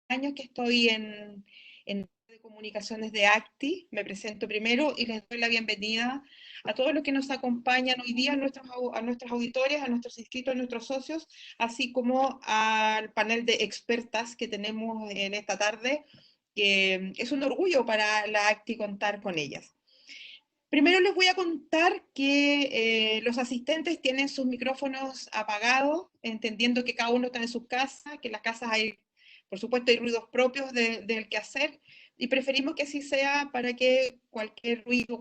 años que estoy en de comunicaciones de ACTI. Me presento primero y les doy la bienvenida a todos los que nos acompañan hoy día, a nuestros auditores, a nuestros inscritos, a nuestros socios, así como al panel de expertas que tenemos en esta tarde, que es un orgullo para la ACTI contar con ellas. Primero les voy a contar que los asistentes tienen sus micrófonos apagados, entendiendo que cada uno está en su casa, que en las casas hay, por supuesto, hay ruidos propios del quehacer, y preferimos que así sea para que cualquier ruido,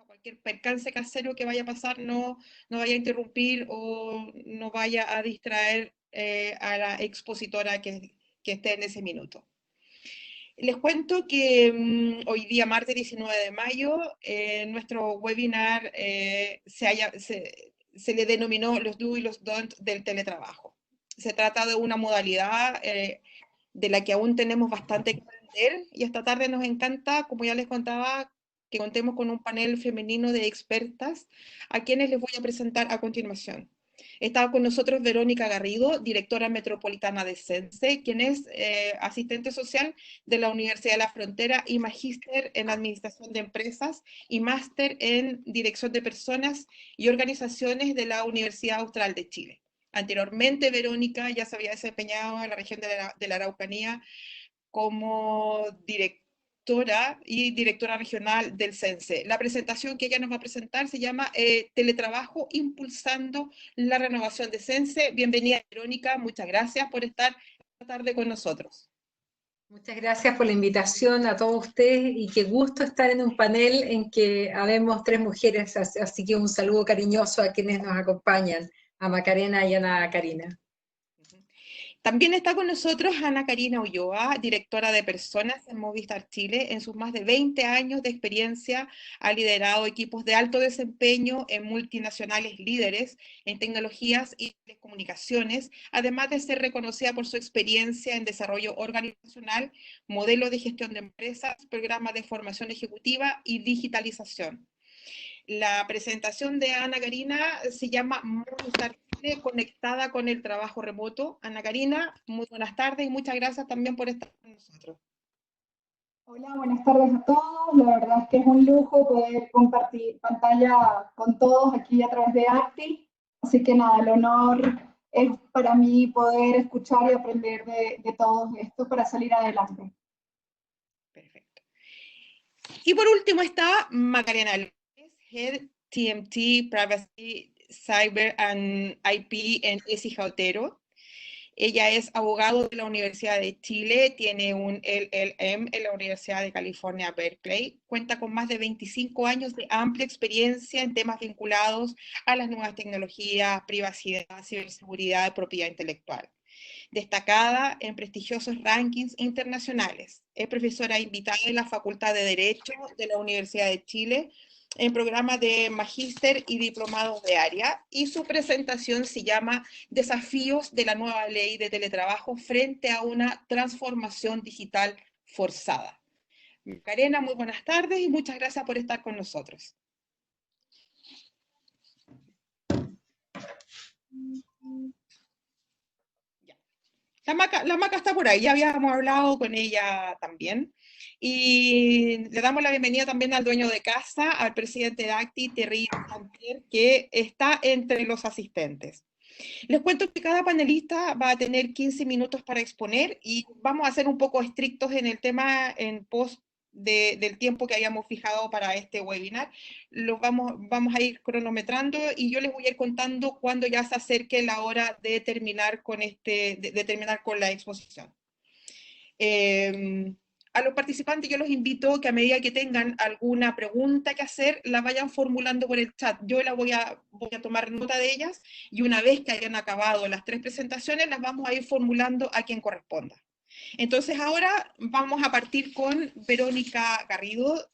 cualquier percance casero que vaya a pasar no vaya a interrumpir o no vaya a distraer a la expositora que esté en ese minuto. Les cuento que hoy día, martes 19 de mayo, nuestro webinar se le denominó los do y los don't del teletrabajo. Se trata de una modalidad de la que aún tenemos bastante que aprender y esta tarde nos encanta, como ya les contaba, que contemos con un panel femenino de expertas a quienes les voy a presentar a continuación. Está con nosotros Verónica Garrido, directora metropolitana de CENSE, quien es asistente social de la Universidad de la Frontera y magíster en Administración de Empresas y máster en Dirección de Personas y Organizaciones de la Universidad Austral de Chile. Anteriormente, Verónica ya se había desempeñado en la región de la Araucanía como directora y directora regional del CENSE. La presentación que ella nos va a presentar se llama Teletrabajo impulsando la renovación de CENSE. Bienvenida, Verónica, muchas gracias por estar esta tarde con nosotros. Muchas gracias por la invitación a todos ustedes y qué gusto estar en un panel en que habemos 3 mujeres, así que un saludo cariñoso a quienes nos acompañan, a Macarena y a Ana Karina. También está con nosotros Ana Karina Ulloa, directora de Personas en Movistar Chile. En sus más de 20 años de experiencia ha liderado equipos de alto desempeño en multinacionales líderes en tecnologías y comunicaciones, además de ser reconocida por su experiencia en desarrollo organizacional, modelo de gestión de empresas, programas de formación ejecutiva y digitalización. La presentación de Ana Karina se llama Movistar Chile conectada con el trabajo remoto. Ana Karina, muy buenas tardes y muchas gracias también por estar con nosotros. Hola, buenas tardes a todos. La verdad es que es un lujo poder compartir pantalla con todos aquí a través de ACTI. Así que nada, el honor es para mí poder escuchar y aprender de todo esto para salir adelante. Perfecto. Y por último está Macarena López, Head TMT, Privacy, Cyber and IP en ESI Jautero. Ella es abogado de la Universidad de Chile, tiene un LLM en la Universidad de California, Berkeley, cuenta con más de 25 años de amplia experiencia en temas vinculados a las nuevas tecnologías, privacidad, ciberseguridad, propiedad intelectual. Destacada en prestigiosos rankings internacionales. Es profesora invitada en la Facultad de Derecho de la Universidad de Chile, en programas de magíster y diplomados de área, y su presentación se llama Desafíos de la nueva ley de teletrabajo frente a una transformación digital forzada. Macarena, muy buenas tardes y muchas gracias por estar con nosotros. La Maca está por ahí, ya habíamos hablado con ella también. Y le damos la bienvenida también al dueño de casa, al presidente de ACTI, Thierry Sampier, que está entre los asistentes. Les cuento que cada panelista va a tener 15 minutos para exponer y vamos a ser un poco estrictos en el tema en post del tiempo que habíamos fijado para este webinar. Vamos a ir cronometrando y yo les voy a ir contando cuando ya se acerque la hora de terminar con, terminar con la exposición. A los participantes yo los invito que a medida que tengan alguna pregunta que hacer, la vayan formulando por el chat. Yo voy a tomar nota de ellas y una vez que hayan acabado las 3 presentaciones, las vamos a ir formulando a quien corresponda. Entonces ahora vamos a partir con Verónica Garrido,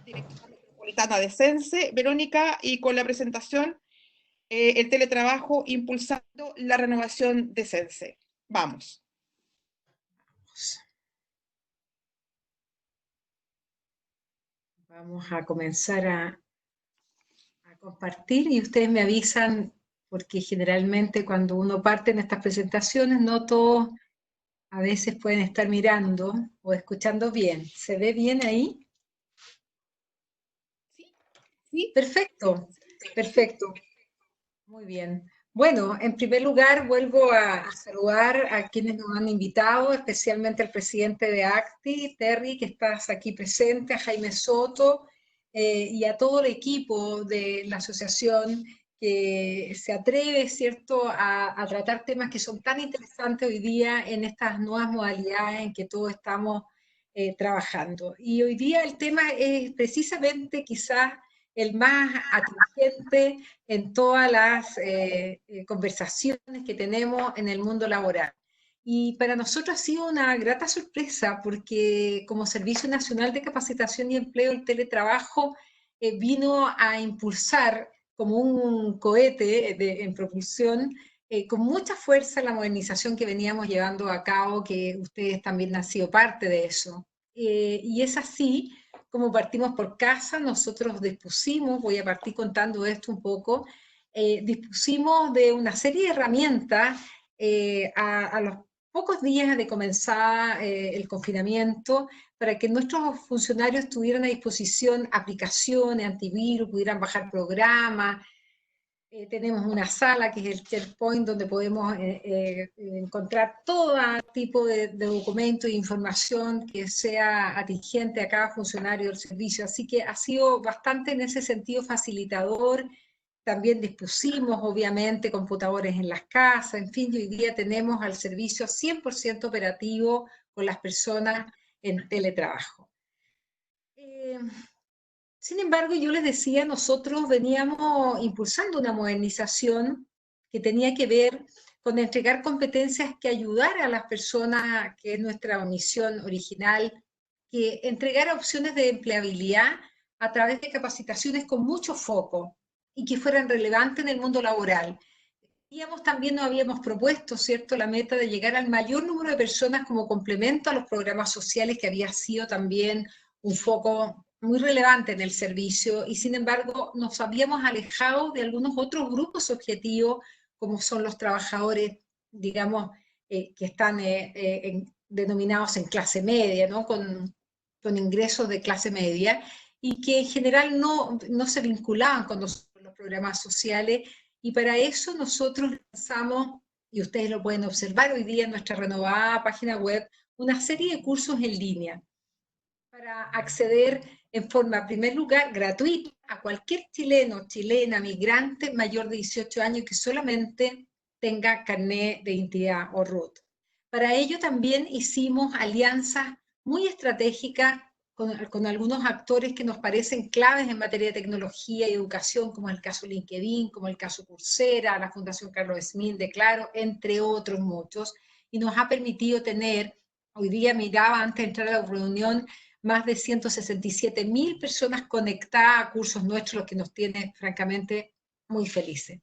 directora metropolitana de CENSE. Verónica, y con la presentación, el teletrabajo impulsando la renovación de CENSE. Vamos. Vamos a comenzar a compartir y ustedes me avisan porque generalmente cuando uno parte en estas presentaciones no todos a veces pueden estar mirando o escuchando bien. ¿Se ve bien ahí? Sí. Perfecto, perfecto. Muy bien. Bueno, en primer lugar vuelvo a saludar a quienes nos han invitado, especialmente al presidente de ACTI, Terry, que estás aquí presente, a Jaime Soto, y a todo el equipo de la asociación que se atreve, ¿cierto?, a tratar temas que son tan interesantes hoy día en estas nuevas modalidades en que todos estamos trabajando. Y hoy día el tema es precisamente quizás el más atingente en todas las conversaciones que tenemos en el mundo laboral. Y para nosotros ha sido una grata sorpresa porque como Servicio Nacional de Capacitación y Empleo, el teletrabajo vino a impulsar como un cohete en propulsión con mucha fuerza la modernización que veníamos llevando a cabo, que ustedes también han sido parte de eso. Y es así como partimos por casa, nosotros dispusimos, voy a partir contando esto un poco, dispusimos de una serie de herramientas a los pocos días de comenzar el confinamiento para que nuestros funcionarios tuvieran a disposición aplicaciones, antivirus, pudieran bajar programas. Tenemos una sala que es el SharePoint donde podemos encontrar todo tipo de documentos e información que sea atingente a cada funcionario del servicio. Así que ha sido bastante en ese sentido facilitador. También dispusimos, obviamente, computadores en las casas. En fin, hoy día tenemos al servicio 100% operativo con las personas en teletrabajo. Sin embargo, yo les decía, nosotros veníamos impulsando una modernización que tenía que ver con entregar competencias que ayudaran a las personas, que es nuestra misión original, que entregara opciones de empleabilidad a través de capacitaciones con mucho foco y que fueran relevantes en el mundo laboral. También nos habíamos propuesto, ¿cierto?, la meta de llegar al mayor número de personas como complemento a los programas sociales, que había sido también un foco muy relevante en el servicio, y sin embargo nos habíamos alejado de algunos otros grupos objetivos, como son los trabajadores, digamos, que están denominados en clase media, ¿no?, con ingresos de clase media, y que en general no se vinculaban con los programas sociales. Y para eso nosotros lanzamos, y ustedes lo pueden observar hoy día en nuestra renovada página web, una serie de cursos en línea para acceder en forma, en primer lugar, gratuita a cualquier chileno, chilena, migrante mayor de 18 años que solamente tenga carnet de identidad o RUT. Para ello también hicimos alianzas muy estratégicas con algunos actores que nos parecen claves en materia de tecnología y educación, como el caso LinkedIn, como el caso Coursera, la Fundación Carlos Smith de Claro, entre otros muchos, y nos ha permitido tener, hoy día miraba antes de entrar a la reunión, más de 167.000 personas conectadas a cursos nuestros, lo que nos tiene francamente muy felices.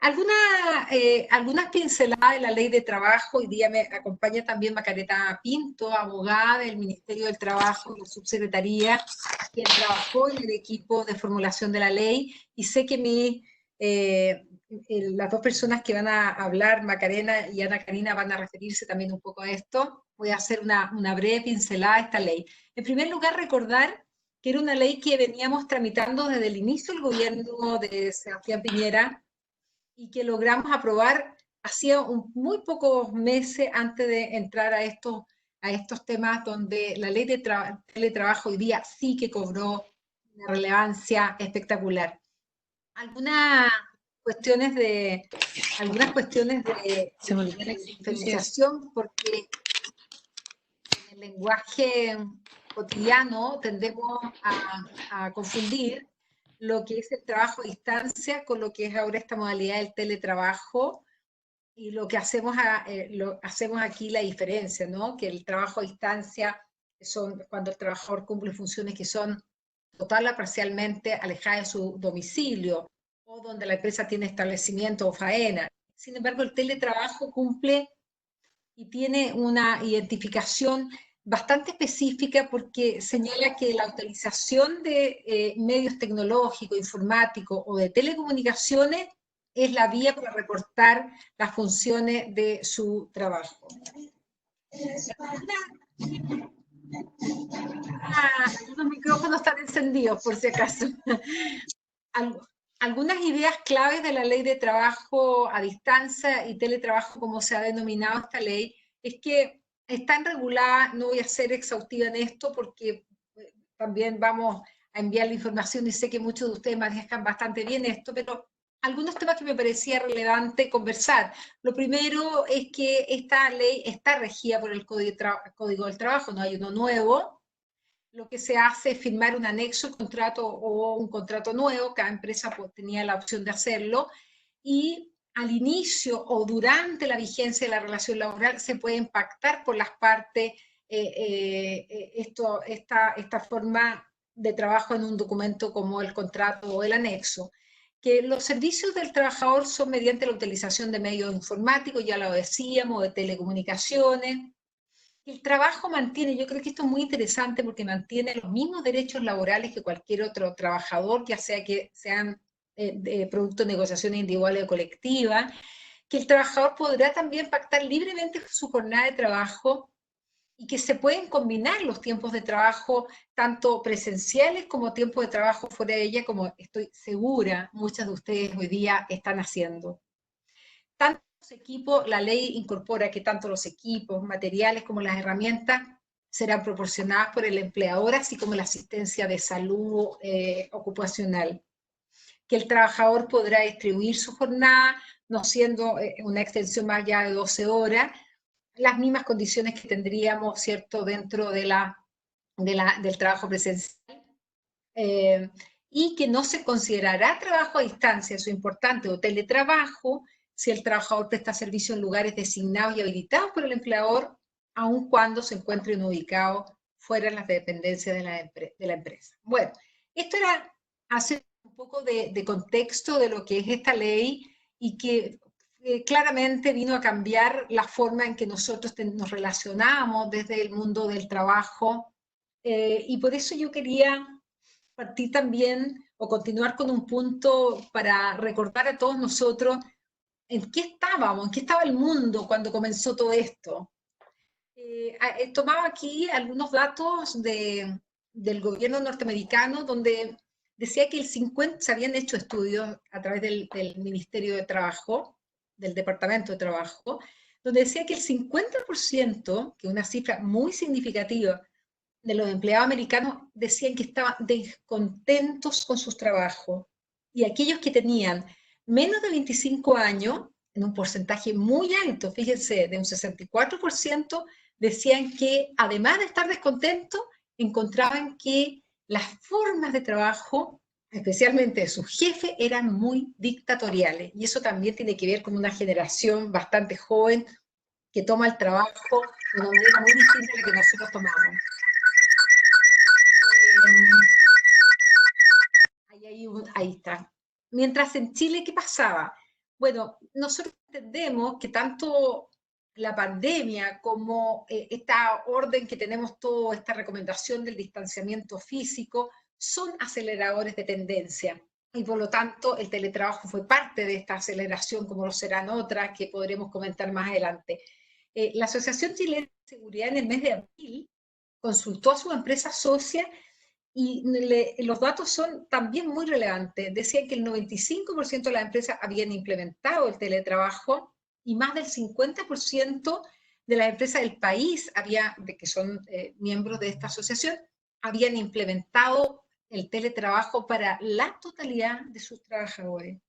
Algunas pinceladas de la ley de trabajo. Hoy día me acompaña también Macarena Pinto, abogada del Ministerio del Trabajo, la subsecretaría, quien trabajó en el equipo de formulación de la ley, y sé que las dos personas que van a hablar, Macarena y Ana Karina, van a referirse también un poco a esto. Voy a hacer una breve pincelada de esta ley. En primer lugar, recordar que era una ley que veníamos tramitando desde el inicio del gobierno de Sebastián Piñera, y que logramos aprobar hacía muy pocos meses antes de entrar a estos temas, donde la ley de teletrabajo hoy día sí que cobró una relevancia espectacular. Algunas cuestiones de diferenciación, porque en el lenguaje cotidiano tendemos a confundir lo que es el trabajo a distancia con lo que es ahora esta modalidad del teletrabajo, y lo que hacemos aquí la diferencia, ¿no? Que el trabajo a distancia son cuando el trabajador cumple funciones que son total o parcialmente alejadas de su domicilio, o donde la empresa tiene establecimiento o faena. Sin embargo, el teletrabajo cumple y tiene una identificación bastante específica, porque señala que la utilización de medios tecnológicos, informáticos o de telecomunicaciones es la vía para reportar las funciones de su trabajo. Los micrófonos están encendidos, por si acaso. Algunas ideas claves de la ley de trabajo a distancia y teletrabajo, como se ha denominado esta ley, es que están reguladas, no voy a ser exhaustiva en esto porque también vamos a enviar la información y sé que muchos de ustedes manejan bastante bien esto, pero algunos temas que me parecía relevante conversar. Lo primero es que esta ley está regida por el Código del Trabajo, no hay uno nuevo. Lo que se hace es firmar un anexo, contrato o un contrato nuevo, cada empresa tenía la opción de hacerlo, y al inicio o durante la vigencia de la relación laboral se puede pactar por las partes esta forma de trabajo en un documento como el contrato o el anexo. Que los servicios del trabajador son mediante la utilización de medios informáticos, ya lo decíamos, de telecomunicaciones. El trabajo mantiene, yo creo que esto es muy interesante porque mantiene los mismos derechos laborales que cualquier otro trabajador, ya sea que sean producto de negociaciones individuales o colectivas, que el trabajador podrá también pactar libremente su jornada de trabajo y que se pueden combinar los tiempos de trabajo, tanto presenciales como tiempos de trabajo fuera de ella, como estoy segura muchas de ustedes hoy día están haciendo. Tanto los equipos, la ley incorpora que tanto los equipos, materiales como las herramientas serán proporcionadas por el empleador, así como la asistencia de salud ocupacional. Que el trabajador podrá distribuir su jornada, no siendo una extensión más allá de 12 horas, las mismas condiciones que tendríamos, ¿cierto?, dentro de del trabajo presencial. Y que no se considerará trabajo a distancia, eso es importante, o teletrabajo, si el trabajador presta servicio en lugares designados y habilitados por el empleador, aun cuando se encuentren ubicados fuera de las dependencias de la empresa. Bueno, esto era hacer un poco de contexto de lo que es esta ley y que claramente vino a cambiar la forma en que nosotros nos relacionamos desde el mundo del trabajo, y por eso yo quería partir también o continuar con un punto para recordar a todos nosotros en qué estábamos, en qué estaba el mundo cuando comenzó todo esto. Tomaba aquí algunos datos del gobierno norteamericano donde decía que se habían hecho estudios a través del Ministerio de Trabajo, del Departamento de Trabajo, donde decía que el 50%, que es una cifra muy significativa, de los empleados americanos decían que estaban descontentos con sus trabajos. Y aquellos que tenían menos de 25 años, en un porcentaje muy alto, fíjense, de un 64%, decían que además de estar descontentos, encontraban que las formas de trabajo, especialmente de sus jefes, eran muy dictatoriales. Y eso también tiene que ver con una generación bastante joven que toma el trabajo de una manera muy distinta a la que nosotros tomamos. Ahí está. Mientras en Chile, ¿qué pasaba? Bueno, nosotros entendemos que tanto la pandemia como esta orden que tenemos toda, esta recomendación del distanciamiento físico, son aceleradores de tendencia. Y por lo tanto, el teletrabajo fue parte de esta aceleración, como lo serán otras que podremos comentar más adelante. La Asociación Chilena de Seguridad en el mes de abril consultó a su empresa socia y los datos son también muy relevantes. Decían que el 95% de las empresas habían implementado el teletrabajo y más del 50% de las empresas del país, que son miembros de esta asociación, habían implementado el teletrabajo para la totalidad de sus trabajadores.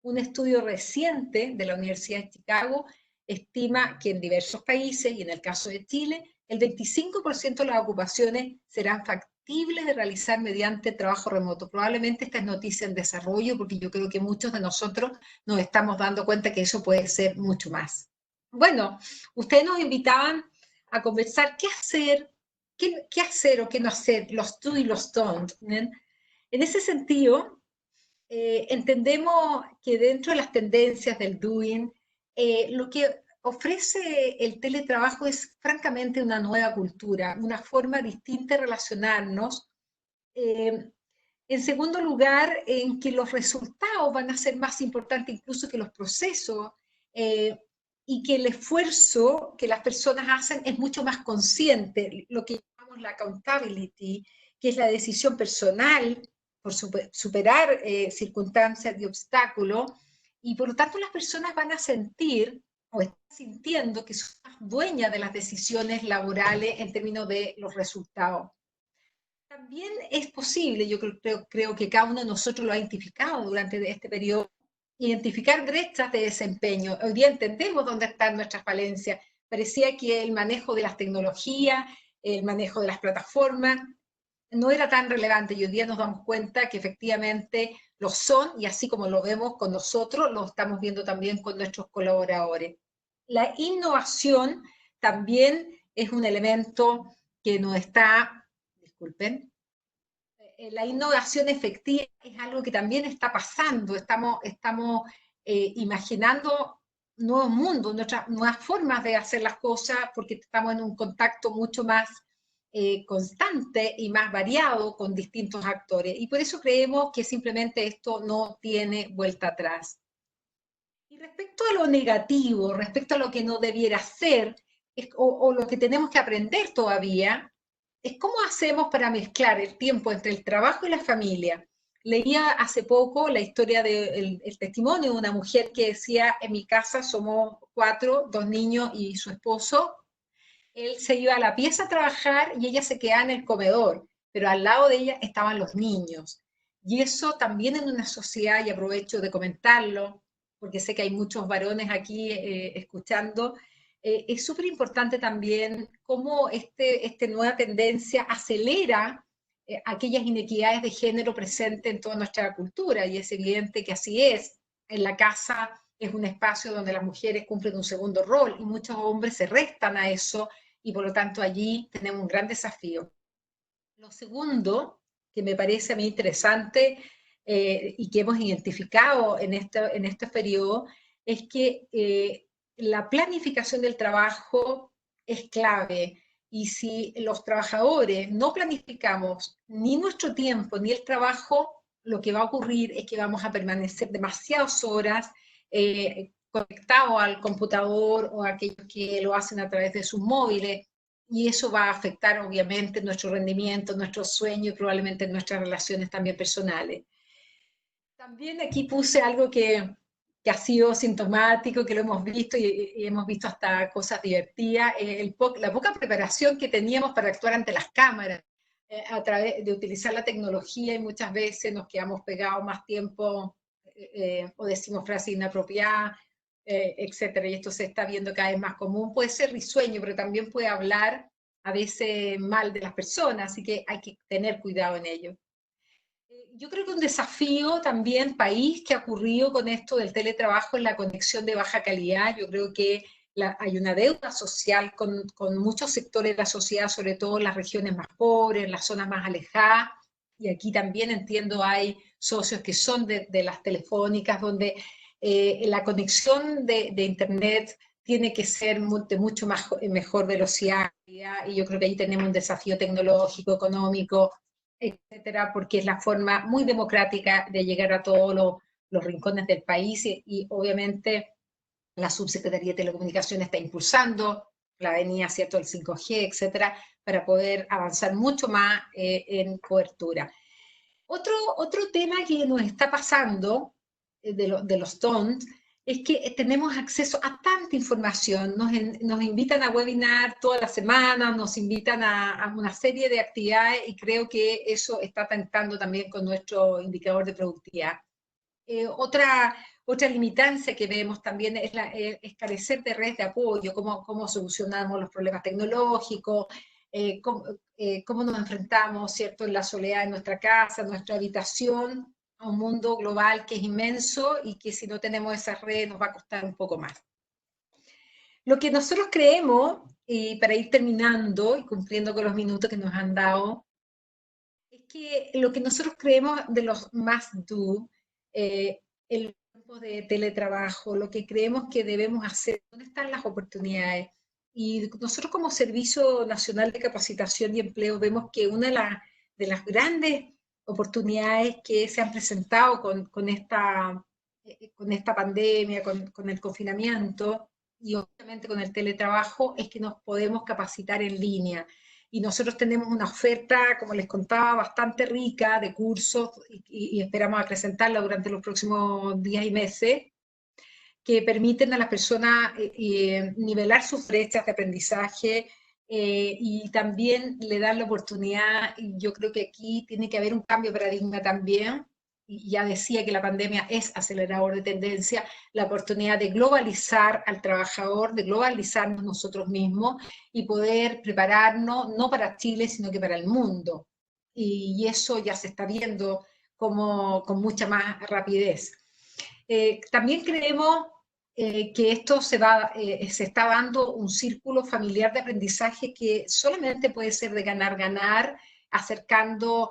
Un estudio reciente de la Universidad de Chicago estima que en diversos países, y en el caso de Chile, el 25% de las ocupaciones serán factibles de realizar mediante trabajo remoto. Probablemente esta es noticia en desarrollo, porque yo creo que muchos de nosotros nos estamos dando cuenta que eso puede ser mucho más. Bueno, ustedes nos invitaban a conversar qué hacer o qué no hacer, los do y los don't. ¿Bien? En ese sentido, entendemos que dentro de las tendencias del doing, lo que ofrece el teletrabajo es francamente una nueva cultura, una forma distinta de relacionarnos. En segundo lugar, en que los resultados van a ser más importantes incluso que los procesos. y que el esfuerzo que las personas hacen es mucho más consciente, lo que llamamos la accountability, que es la decisión personal por superar circunstancias y obstáculos, y por lo tanto las personas van a sentir o están sintiendo que son más dueñas de las decisiones laborales en términos de los resultados. También es posible, yo creo que cada uno de nosotros lo ha identificado durante este periodo, identificar brechas de desempeño. Hoy día entendemos dónde están nuestras falencias. Parecía que el manejo de las tecnologías, el manejo de las plataformas, no era tan relevante, y hoy día nos damos cuenta que efectivamente lo son, y así como lo vemos con nosotros, lo estamos viendo también con nuestros colaboradores. La innovación también es un elemento que nos está, disculpen, la innovación efectiva es algo que también está pasando, estamos imaginando nuevos mundos, nuevas formas de hacer las cosas, porque estamos en un contacto mucho más constante y más variado con distintos actores. Y por eso creemos que simplemente esto no tiene vuelta atrás. Y respecto a lo negativo, respecto a lo que no debiera ser, o lo que tenemos que aprender todavía, es cómo hacemos para mezclar el tiempo entre el trabajo y la familia. Leía hace poco la historia del testimonio de una mujer que decía: en mi casa somos 4, 2 niños y su esposo. Él se iba a la pieza a trabajar y ella se quedaba en el comedor, pero al lado de ella estaban los niños. Y eso también en una sociedad, y aprovecho de comentarlo, porque sé que hay muchos varones aquí escuchando, es súper importante también cómo esta nueva tendencia acelera aquellas inequidades de género presentes en toda nuestra cultura, y es evidente que así es. En la casa es un espacio donde las mujeres cumplen un segundo rol y muchos hombres se restan a eso, y por lo tanto allí tenemos un gran desafío. Lo segundo, que me parece a mí interesante y que hemos identificado en este periodo, es que la planificación del trabajo es clave, y si los trabajadores no planificamos ni nuestro tiempo ni el trabajo, lo que va a ocurrir es que vamos a permanecer demasiadas horas conectados al computador, o a aquellos que lo hacen a través de sus móviles, y eso va a afectar obviamente nuestro rendimiento, nuestro sueño y probablemente nuestras relaciones también personales. También aquí puse algo que ha sido sintomático, que lo hemos visto y hemos visto hasta cosas divertidas, la poca preparación que teníamos para actuar ante las cámaras, a través de utilizar la tecnología, y muchas veces nos quedamos pegados más tiempo o decimos frases inapropiadas, etcétera, y esto se está viendo cada vez más común. Puede ser risueño, pero también puede hablar a veces mal de las personas, así que hay que tener cuidado en ello. Yo creo que un desafío también país que ha ocurrido con esto del teletrabajo es la conexión de baja calidad. Yo creo que hay una deuda social con muchos sectores de la sociedad, sobre todo en las regiones más pobres, en las zonas más alejadas, y aquí también entiendo hay socios que son de las telefónicas, donde la conexión de internet tiene que ser de mucho mejor velocidad, y yo creo que ahí tenemos un desafío tecnológico, económico, etcétera, porque es la forma muy democrática de llegar a todos los rincones del país, y obviamente la Subsecretaría de Telecomunicaciones está impulsando la venida, ¿cierto?, del 5G, etcétera, para poder avanzar mucho más en cobertura. Otro tema que nos está pasando de los TONS es que tenemos acceso a tanta información, nos invitan a webinar toda la semana, nos invitan a una serie de actividades, y creo que eso está atentando también con nuestro indicador de productividad. Otra limitancia que vemos también es carecer de redes de apoyo, cómo solucionamos los problemas tecnológicos, cómo nos enfrentamos, ¿cierto?, en la soledad de nuestra casa, nuestra habitación, a un mundo global que es inmenso, y que si no tenemos esas redes nos va a costar un poco más. Lo que nosotros creemos, y para ir terminando y cumpliendo con los minutos que nos han dado, es que lo que nosotros creemos de los must do, el tiempo de teletrabajo, lo que creemos que debemos hacer, dónde están las oportunidades. Y nosotros como Servicio Nacional de Capacitación y Empleo vemos que una de las grandes oportunidades que se han presentado con esta pandemia, con el confinamiento, y obviamente con el teletrabajo, es que nos podemos capacitar en línea. Y nosotros tenemos una oferta, como les contaba, bastante rica de cursos y esperamos acrecentarla durante los próximos días y meses, que permiten a las personas nivelar sus brechas de aprendizaje y también le dan la oportunidad, y yo creo que aquí tiene que haber un cambio de paradigma también, y ya decía que la pandemia es acelerador de tendencia, la oportunidad de globalizar al trabajador, de globalizarnos nosotros mismos y poder prepararnos no para Chile, sino que para el mundo. Y eso ya se está viendo como, con mucha más rapidez. También creemos que esto se está dando un círculo familiar de aprendizaje que solamente puede ser de ganar-ganar, acercando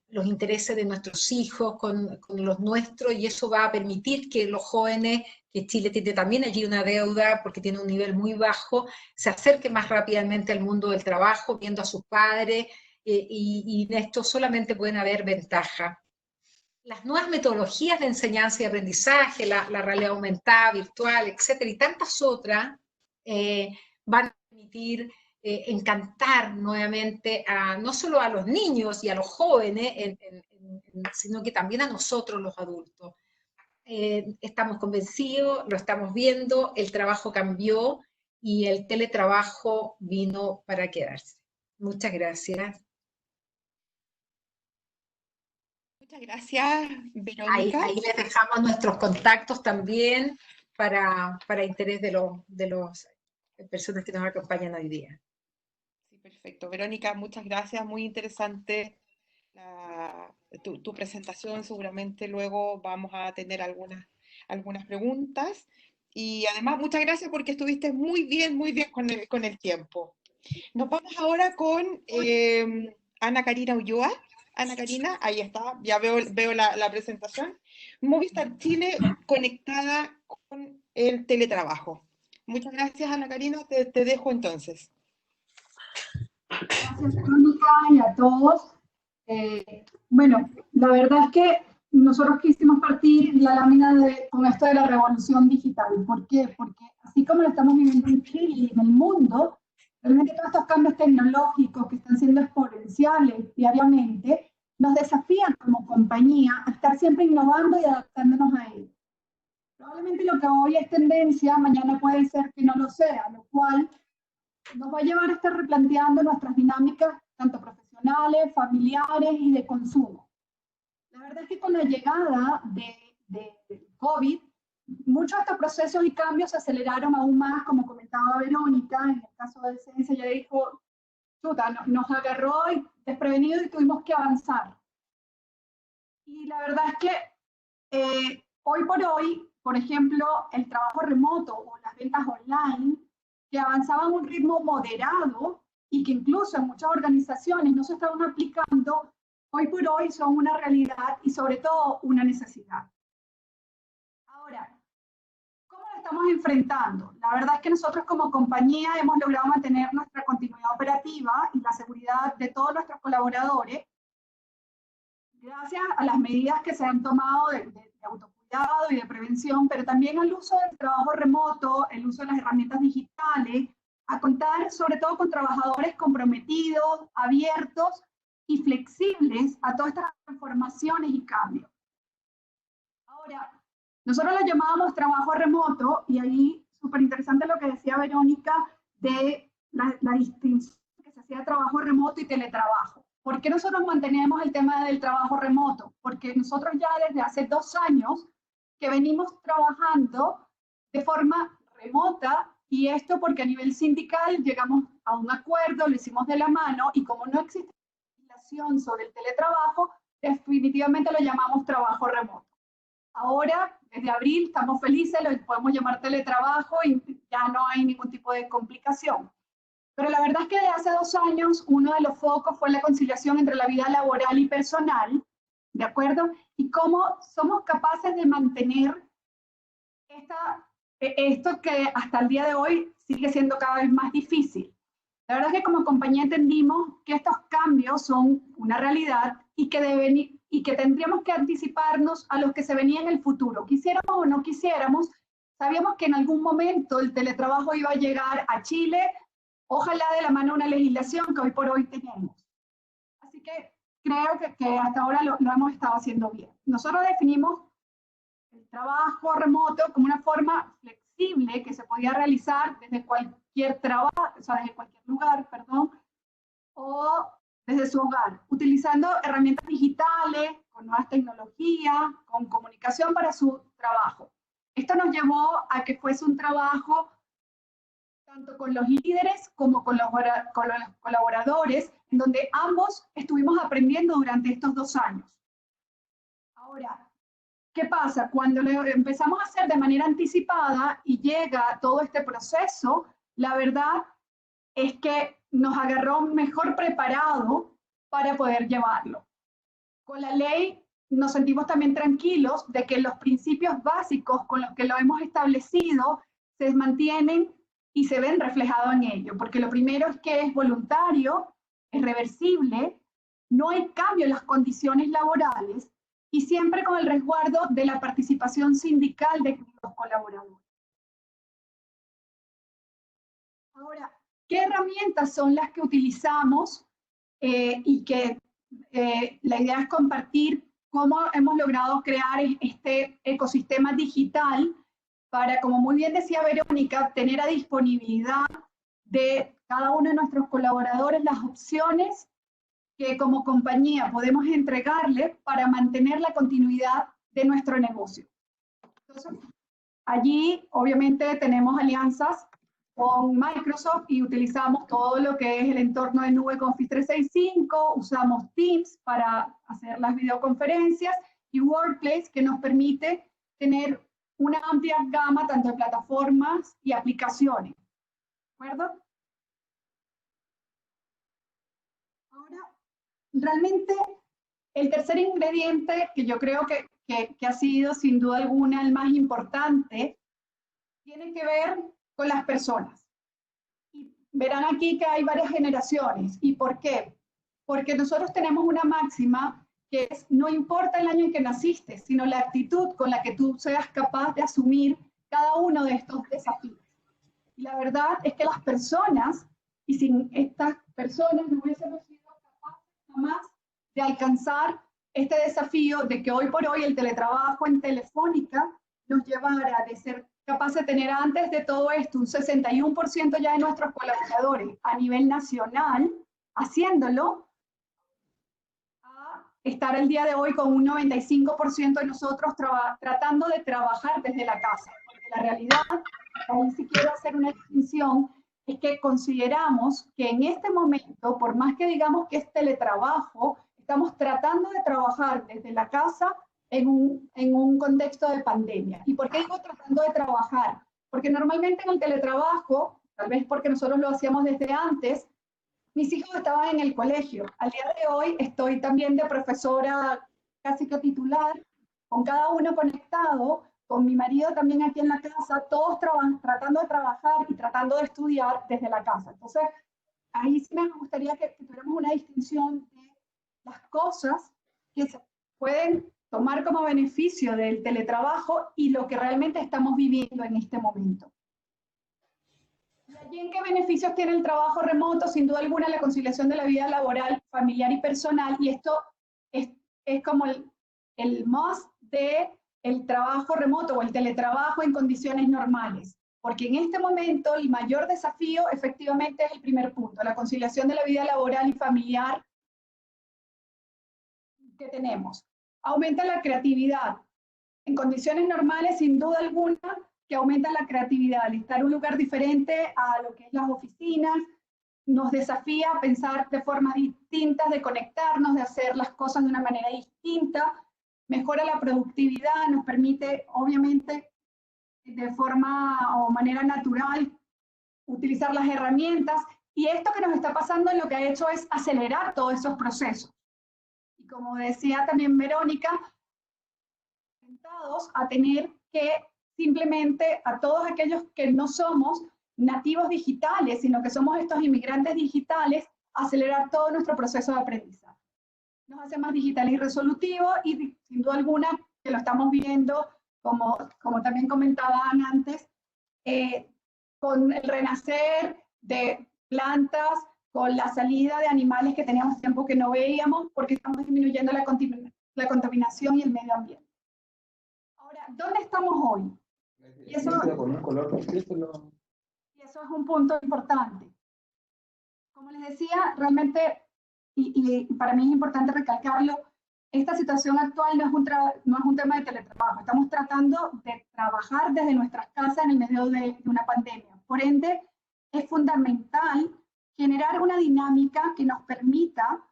los intereses de nuestros hijos con los nuestros, y eso va a permitir que los jóvenes, que Chile tiene también allí una deuda porque tiene un nivel muy bajo, se acerquen más rápidamente al mundo del trabajo, viendo a sus padres, y en esto solamente pueden haber ventajas. Las nuevas metodologías de enseñanza y aprendizaje, la realidad aumentada, virtual, etcétera, y tantas otras, van a permitir encantar nuevamente no solo a los niños y a los jóvenes, sino que también a nosotros los adultos. Estamos convencidos, lo estamos viendo, el trabajo cambió y el teletrabajo vino para quedarse. Muchas gracias. Muchas gracias, Verónica. Ahí les dejamos nuestros contactos también para interés de los personas que nos acompañan hoy día. Sí, perfecto. Verónica, muchas gracias, muy interesante tu presentación. Seguramente luego vamos a tener algunas preguntas. Y además, muchas gracias porque estuviste muy bien con el tiempo. Nos vamos ahora con Ana Karina Ulloa. Ana Karina, ahí está, ya veo la presentación. Movistar Chile conectada con el teletrabajo. Muchas gracias, Ana Karina, te dejo entonces. Gracias, Verónica, y a todos. Bueno, la verdad es que nosotros quisimos partir la lámina con esto de la revolución digital. ¿Por qué? Porque así como lo estamos viviendo en Chile y en el mundo, realmente todos estos cambios tecnológicos que están siendo exponenciales diariamente nos desafían como compañía a estar siempre innovando y adaptándonos a ellos. Probablemente lo que hoy es tendencia, mañana puede ser que no lo sea, lo cual nos va a llevar a estar replanteando nuestras dinámicas, tanto profesionales, familiares y de consumo. La verdad es que con la llegada de COVID, muchos de estos procesos y cambios se aceleraron aún más, como comentaba Verónica, en el caso del CENSE ya dijo, chuta, nos agarró desprevenido y tuvimos que avanzar. Y la verdad es que hoy por hoy, por ejemplo, el trabajo remoto o las ventas online, que avanzaban a un ritmo moderado y que incluso en muchas organizaciones no se estaban aplicando, hoy por hoy son una realidad y sobre todo una necesidad. Ahora, ¿cómo lo estamos enfrentando? La verdad es que nosotros como compañía hemos logrado mantener nuestra continuidad operativa y la seguridad de todos nuestros colaboradores gracias a las medidas que se han tomado de autocuidado y de prevención, pero también al uso del trabajo remoto, el uso de las herramientas digitales, a contar sobre todo con trabajadores comprometidos, abiertos y flexibles a todas estas transformaciones y cambios. Ahora, nosotros lo llamábamos trabajo remoto, y ahí súper interesante lo que decía Verónica de la distinción que se hacía de trabajo remoto y teletrabajo. ¿Por qué nosotros mantenemos el tema del trabajo remoto? Porque nosotros ya desde hace 2 años que venimos trabajando de forma remota, y esto porque a nivel sindical llegamos a un acuerdo, lo hicimos de la mano, y como no existe legislación sobre el teletrabajo, definitivamente lo llamamos trabajo remoto. Ahora, desde abril, estamos felices, lo podemos llamar teletrabajo y ya no hay ningún tipo de complicación. Pero la verdad es que desde hace 2 años uno de los focos fue la conciliación entre la vida laboral y personal, ¿de acuerdo? Y cómo somos capaces de mantener esto que hasta el día de hoy sigue siendo cada vez más difícil. La verdad es que como compañía entendimos que estos cambios son una realidad y que tendríamos que anticiparnos a los que se venían en el futuro. Quisiéramos o no quisiéramos, sabíamos que en algún momento el teletrabajo iba a llegar a Chile, ojalá de la mano de una legislación que hoy por hoy tenemos. Así que creo que hasta ahora lo hemos estado haciendo bien. Nosotros definimos el trabajo remoto como una forma flexible que se podía realizar desde cualquier trabajo, o sea, desde cualquier lugar, perdón, o desde su hogar, utilizando herramientas digitales, con nuevas tecnologías, con comunicación para su trabajo. Esto nos llevó a que fuese un trabajo tanto con los líderes como con los colaboradores, en donde ambos estuvimos aprendiendo durante estos 2 años. Ahora, ¿qué pasa? Cuando lo empezamos a hacer de manera anticipada y llega todo este proceso, la verdad es que nos agarró mejor preparado para poder llevarlo. Con la ley nos sentimos también tranquilos de que los principios básicos con los que lo hemos establecido se mantienen y se ven reflejados en ello, porque lo primero es que es voluntario, es reversible, no hay cambio en las condiciones laborales y siempre con el resguardo de la participación sindical de los colaboradores. Ahora, ¿qué herramientas son las que utilizamos y que la idea es compartir cómo hemos logrado crear este ecosistema digital para, como muy bien decía Verónica, tener a disponibilidad de cada uno de nuestros colaboradores las opciones que como compañía podemos entregarle para mantener la continuidad de nuestro negocio? Entonces, allí obviamente tenemos alianzas con Microsoft y utilizamos todo lo que es el entorno de nube con Office 365, usamos Teams para hacer las videoconferencias y Workplace, que nos permite tener una amplia gama tanto de plataformas y aplicaciones. ¿De acuerdo? Ahora, realmente el tercer ingrediente que yo creo que ha sido sin duda alguna el más importante tiene que ver con las personas. Y verán aquí que hay varias generaciones. ¿Y por qué? Porque nosotros tenemos una máxima que es, no importa el año en que naciste, sino la actitud con la que tú seas capaz de asumir cada uno de estos desafíos. Y la verdad es que las personas, y sin estas personas no hubiésemos sido capaces jamás de alcanzar este desafío de que hoy por hoy el teletrabajo en Telefónica nos llevara de ser capaz de tener antes de todo esto un 61% ya de nuestros colaboradores a nivel nacional, haciéndolo, a estar el día de hoy con un 95% de nosotros tratando de trabajar desde la casa. Porque la realidad, ahí sí quiero hacer una distinción, es que consideramos que en este momento, por más que digamos que es teletrabajo, estamos tratando de trabajar desde la casa en un contexto de pandemia. ¿Y por qué digo tratando de trabajar? Porque normalmente en el teletrabajo, tal vez porque nosotros lo hacíamos desde antes, mis hijos estaban en el colegio. Al día de hoy estoy también de profesora casi que titular, con cada uno conectado, con mi marido también aquí en la casa, todos tratando de trabajar y tratando de estudiar desde la casa. Entonces, ahí sí me gustaría que tuviéramos una distinción de las cosas que se pueden tomar como beneficio del teletrabajo y lo que realmente estamos viviendo en este momento. ¿Y allí en qué beneficios tiene el trabajo remoto? Sin duda alguna la conciliación de la vida laboral, familiar y personal, y esto es como el must del trabajo remoto o el teletrabajo en condiciones normales. Porque en este momento el mayor desafío efectivamente es el primer punto, la conciliación de la vida laboral y familiar que tenemos. Aumenta la creatividad. En condiciones normales, sin duda alguna, que aumenta la creatividad. Al estar en un lugar diferente a lo que es las oficinas, nos desafía a pensar de formas distintas, de conectarnos, de hacer las cosas de una manera distinta, mejora la productividad, nos permite, obviamente, de forma o manera natural, utilizar las herramientas, y esto que nos está pasando lo que ha hecho es acelerar todos esos procesos. Y como decía también Verónica, tentados a tener que simplemente a todos aquellos que no somos nativos digitales, sino que somos estos inmigrantes digitales, acelerar todo nuestro proceso de aprendizaje. Nos hace más digitales y resolutivos y sin duda alguna que lo estamos viendo como también comentaban antes, con el renacer de plantas, con la salida de animales que teníamos tiempo que no veíamos, porque estamos disminuyendo la contaminación y el medio ambiente. Ahora, ¿dónde estamos hoy? Y eso es un punto importante. Como les decía, realmente, y para mí es importante recalcarlo, esta situación actual no es un tema de teletrabajo. Estamos tratando de trabajar desde nuestras casas en el medio de una pandemia. Por ende, es fundamental generar una dinámica que nos permita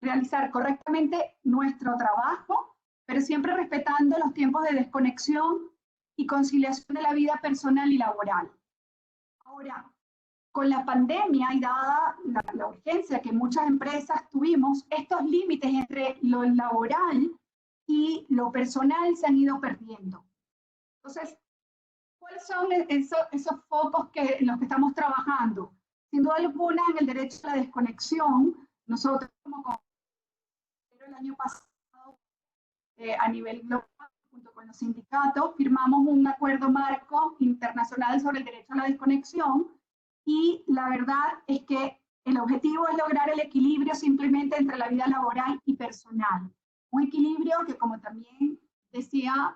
realizar correctamente nuestro trabajo, pero siempre respetando los tiempos de desconexión y conciliación de la vida personal y laboral. Ahora, con la pandemia y dada la urgencia que muchas empresas tuvimos, estos límites entre lo laboral y lo personal se han ido perdiendo. Entonces, ¿cuáles son esos focos en los que estamos trabajando? Sin duda alguna, en el derecho a la desconexión, nosotros como el año pasado, a nivel global, junto con los sindicatos, firmamos un acuerdo marco internacional sobre el derecho a la desconexión, y la verdad es que el objetivo es lograr el equilibrio simplemente entre la vida laboral y personal. Un equilibrio que, como también decía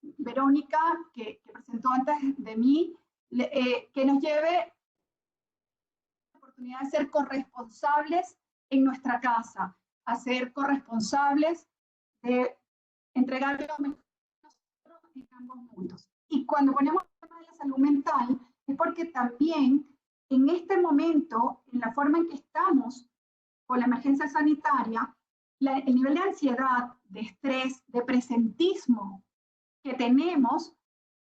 Verónica, que presentó antes de mí, que nos lleve la oportunidad de ser corresponsables en nuestra casa, a ser corresponsables de entregar lo mejor a nosotros en ambos mundos. Y cuando ponemos el tema de la salud mental, es porque también en este momento, en la forma en que estamos con la emergencia sanitaria, el nivel de ansiedad, de estrés, de presentismo que tenemos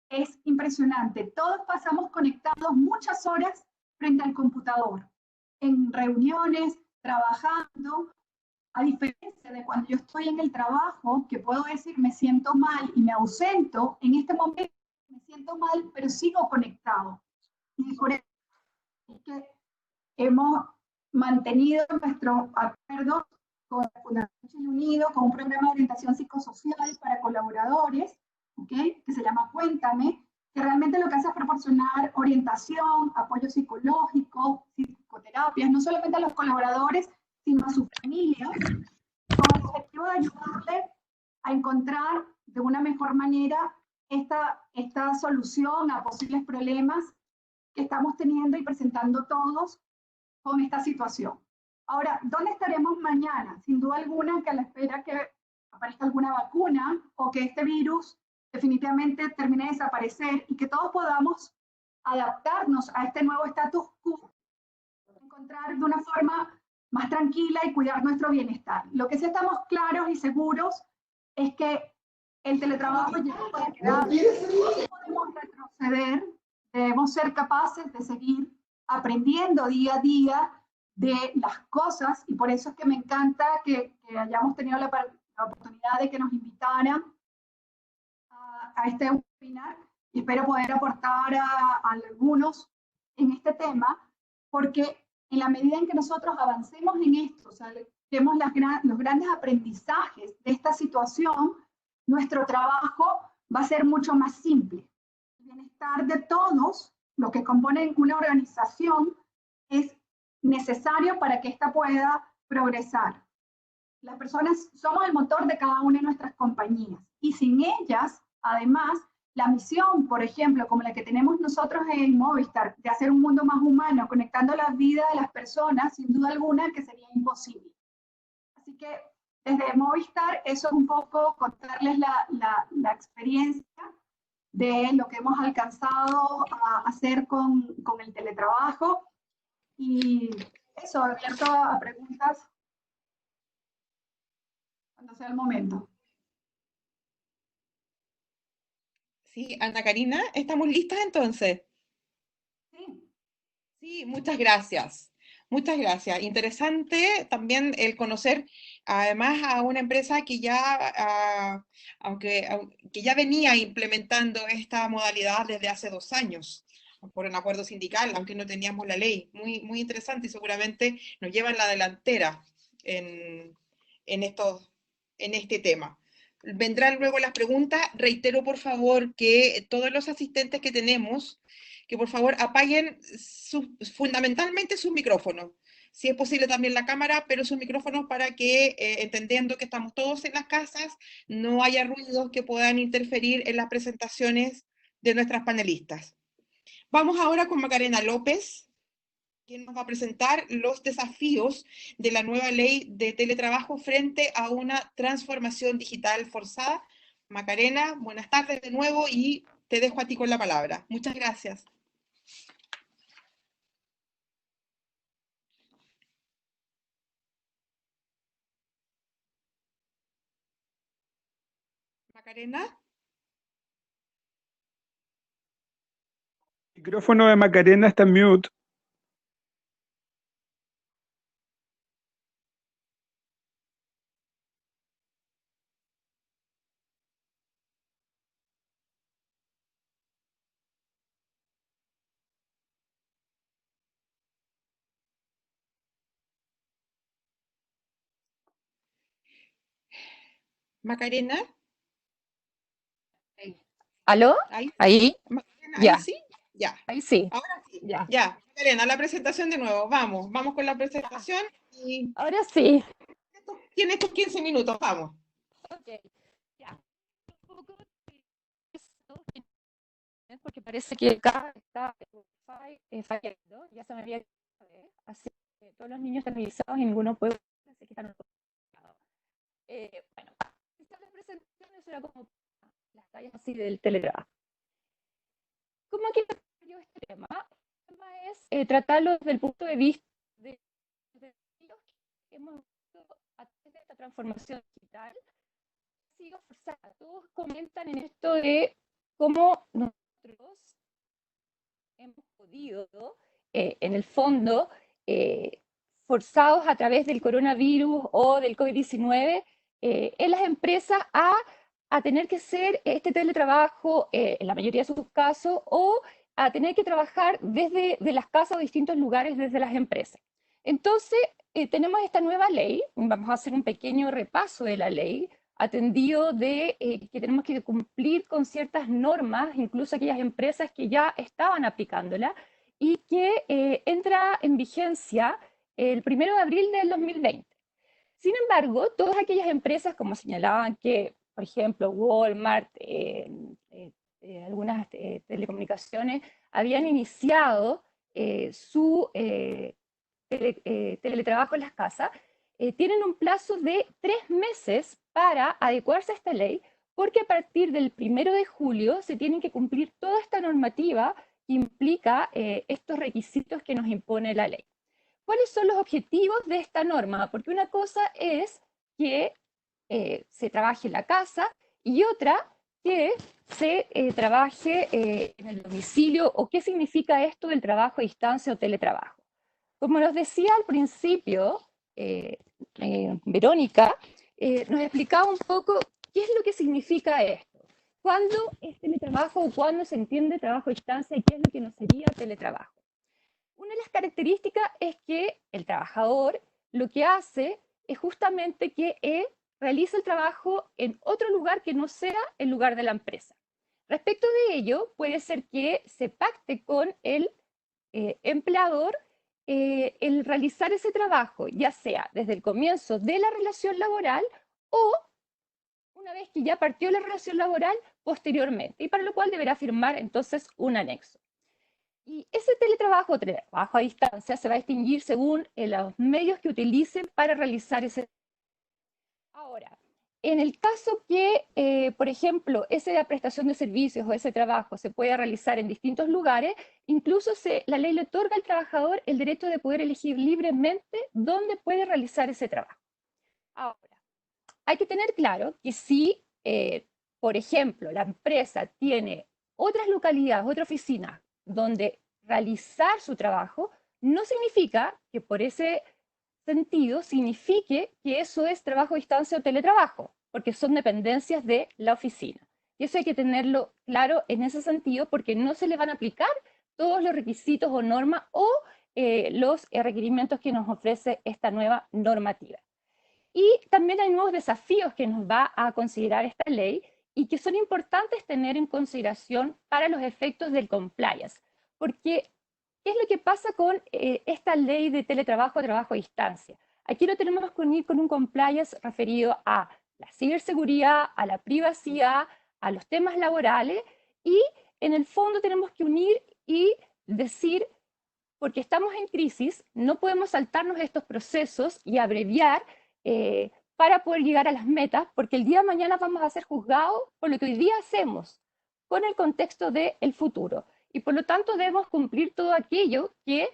es impresionante. Todos pasamos conectados muchas horas frente al computador, en reuniones, trabajando, a diferencia de cuando yo estoy en el trabajo, que puedo decir me siento mal y me ausento, en este momento me siento mal, pero sigo conectado. Y por eso es que hemos mantenido nuestro acuerdo con la Fundación Chile Unido, con un programa de orientación psicosocial para colaboradores, ¿okay? Que se llama Cuéntame, que realmente lo que hace es proporcionar orientación, apoyo psicológico, psicoterapias, no solamente a los colaboradores, sino a sus familias, con el objetivo de ayudarles a encontrar de una mejor manera esta solución a posibles problemas que estamos teniendo y presentando todos con esta situación. Ahora, ¿dónde estaremos mañana? Sin duda alguna que a la espera que aparezca alguna vacuna o que este virus definitivamente termine de desaparecer y que todos podamos adaptarnos a este nuevo status quo, encontrar de una forma más tranquila y cuidar nuestro bienestar. Lo que sí estamos claros y seguros es que el teletrabajo ya no puede quedar, no podemos retroceder, debemos ser capaces de seguir aprendiendo día a día de las cosas, y por eso es que me encanta que hayamos tenido la oportunidad de que nos invitaran a este webinar, y espero poder aportar a algunos en este tema, porque en la medida en que nosotros avancemos en esto, o sea, tenemos los grandes aprendizajes de esta situación, nuestro trabajo va a ser mucho más simple. El bienestar de todos los que componen una organización es necesario para que ésta pueda progresar. Las personas somos el motor de cada una de nuestras compañías, y sin ellas, además, la misión, por ejemplo, como la que tenemos nosotros en Movistar, de hacer un mundo más humano, conectando la vida de las personas, sin duda alguna que sería imposible. Así que desde Movistar, eso es un poco contarles la experiencia de lo que hemos alcanzado a hacer con el teletrabajo, y eso, abierto a preguntas cuando sea el momento. Sí, Ana Karina, ¿estamos listas entonces? Sí. Sí, muchas gracias. Muchas gracias. Interesante también el conocer además a una empresa que ya, que ya venía implementando esta modalidad desde hace 2 años por un acuerdo sindical, aunque no teníamos la ley. Muy, muy interesante, y seguramente nos lleva en la delantera en este tema. vendrán luego las preguntas. Reitero, por favor, que todos los asistentes que tenemos, que por favor apaguen fundamentalmente sus micrófonos. Si es posible también la cámara, pero sus micrófonos para que, entendiendo que estamos todos en las casas, no haya ruidos que puedan interferir en las presentaciones de nuestras panelistas. Vamos ahora con Macarena López, quien nos va a presentar los desafíos de la nueva ley de teletrabajo frente a una transformación digital forzada. Macarena, buenas tardes de nuevo y te dejo a ti con la palabra. Muchas gracias. Macarena. El micrófono de Macarena está en mute. Macarena. ¿Aló? ¿Ahí? Macarena, Ya. ¿ahí sí? Ya. Ahí sí. Ahora sí. Ya. Ya. Macarena, la presentación de nuevo. Vamos con la presentación y Ahora sí. tienes tus 15 minutos. Vamos. Ok. Ya. Un poco porque parece que acá está fallando. Ya se me había así que todos los niños están revisados y ninguno puede. Así que están bueno, esta presentación era como las tallas así del teletrabajo. ¿Cómo quiero yo este tema? El tema es tratarlo desde el punto de vista de los que hemos visto a través de esta transformación digital. Sigo forzada. Todos comentan en esto de cómo nosotros hemos podido, en el fondo, forzados a través del coronavirus o del COVID-19, en las empresas a tener que hacer este teletrabajo, en la mayoría de sus casos, o a tener que trabajar desde de las casas o distintos lugares desde las empresas. Entonces, tenemos esta nueva ley, vamos a hacer un pequeño repaso de la ley, atendido de que tenemos que cumplir con ciertas normas, incluso aquellas empresas que ya estaban aplicándola, y que entra en vigencia el 1 de abril del 2020. Sin embargo, todas aquellas empresas, como señalaban que, por ejemplo, Walmart, algunas telecomunicaciones, habían iniciado su teletrabajo en las casas, tienen un plazo de 3 meses para adecuarse a esta ley, porque a partir del 1 de julio se tienen que cumplir toda esta normativa que implica estos requisitos que nos impone la ley. ¿Cuáles son los objetivos de esta norma? Porque una cosa es que se trabaje en la casa y otra que se trabaje en el domicilio, o qué significa esto del trabajo a distancia o teletrabajo. Como nos decía al principio, Verónica, nos explicaba un poco qué es lo que significa esto. ¿Cuándo es teletrabajo o cuándo se entiende trabajo a distancia y qué es lo que no sería teletrabajo? Una de las características es que el trabajador lo que hace es justamente que realiza el trabajo en otro lugar que no sea el lugar de la empresa. Respecto de ello, puede ser que se pacte con el empleador el realizar ese trabajo, ya sea desde el comienzo de la relación laboral o una vez que ya partió la relación laboral posteriormente, y para lo cual deberá firmar entonces un anexo. Y ese teletrabajo, trabajo a distancia, se va a distinguir según los medios que utilicen para realizar ese. Ahora, en el caso que, por ejemplo, esa prestación de servicios o ese trabajo se pueda realizar en distintos lugares, incluso la ley le otorga al trabajador el derecho de poder elegir libremente dónde puede realizar ese trabajo. Ahora, hay que tener claro que si, por ejemplo, la empresa tiene otras localidades, otras oficinas donde realizar su trabajo, no significa que por ese sentido signifique que eso es trabajo a distancia o teletrabajo, porque son dependencias de la oficina. Y eso hay que tenerlo claro en ese sentido, porque no se le van a aplicar todos los requisitos o normas o los requerimientos que nos ofrece esta nueva normativa. Y también hay nuevos desafíos que nos va a considerar esta ley y que son importantes tener en consideración para los efectos del compliance. Porque, ¿qué es lo que pasa con esta ley de teletrabajo, trabajo a distancia? Aquí lo tenemos que unir con un compliance referido a la ciberseguridad, a la privacidad, a los temas laborales, y en el fondo tenemos que unir y decir, porque estamos en crisis, no podemos saltarnos estos procesos y abreviar para poder llegar a las metas, porque el día de mañana vamos a ser juzgados por lo que hoy día hacemos, con el contexto del futuro. Y por lo tanto debemos cumplir todo aquello que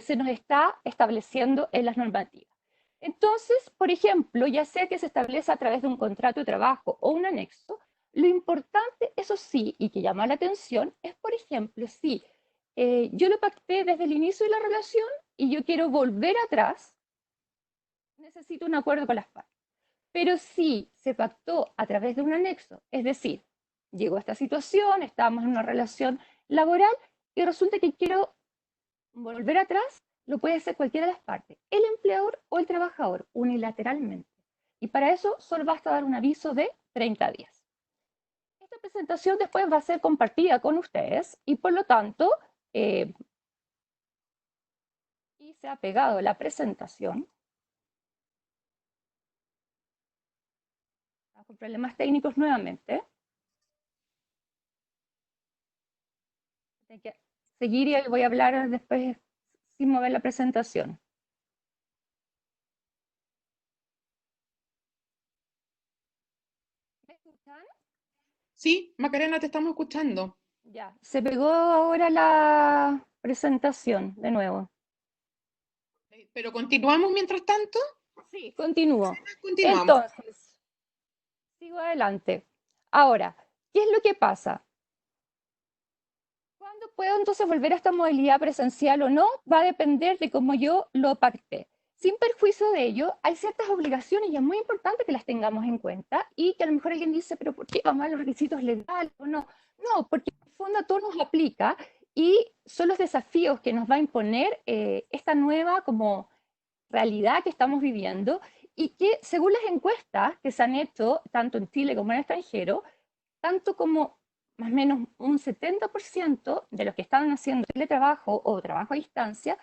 se nos está estableciendo en las normativas. Entonces, por ejemplo, ya sea que se establece a través de un contrato de trabajo o un anexo, lo importante, eso sí, y que llama la atención, es, por ejemplo, si yo lo pacté desde el inicio de la relación y yo quiero volver atrás, necesito un acuerdo con las partes. Pero si se pactó a través de un anexo, es decir, llegó a esta situación, estábamos en una relación laboral y resulta que quiero volver atrás, lo puede hacer cualquiera de las partes, el empleador o el trabajador, unilateralmente. Y para eso solo basta dar un aviso de 30 días. Esta presentación después va a ser compartida con ustedes y por lo tanto, y se ha pegado la presentación. Con problemas técnicos nuevamente. Hay que seguir y voy a hablar después sin mover la presentación. ¿Me escuchan? Sí, Macarena, te estamos escuchando. Ya, se pegó ahora la presentación de nuevo. Pero continuamos mientras tanto. Sí, continúo. Continuamos. Entonces, sigo adelante. Ahora, ¿qué es lo que pasa? ¿Cuándo puedo entonces volver a esta modalidad presencial o no? Va a depender de cómo yo lo pacté. Sin perjuicio de ello, hay ciertas obligaciones y es muy importante que las tengamos en cuenta y que a lo mejor alguien dice, pero ¿por qué vamos a los requisitos legales o no? No, porque en el fondo a todos nos aplica y son los desafíos que nos va a imponer esta nueva como realidad que estamos viviendo y que según las encuestas que se han hecho tanto en Chile como en el extranjero, tanto como más o menos un 70% de los que están haciendo teletrabajo o trabajo a distancia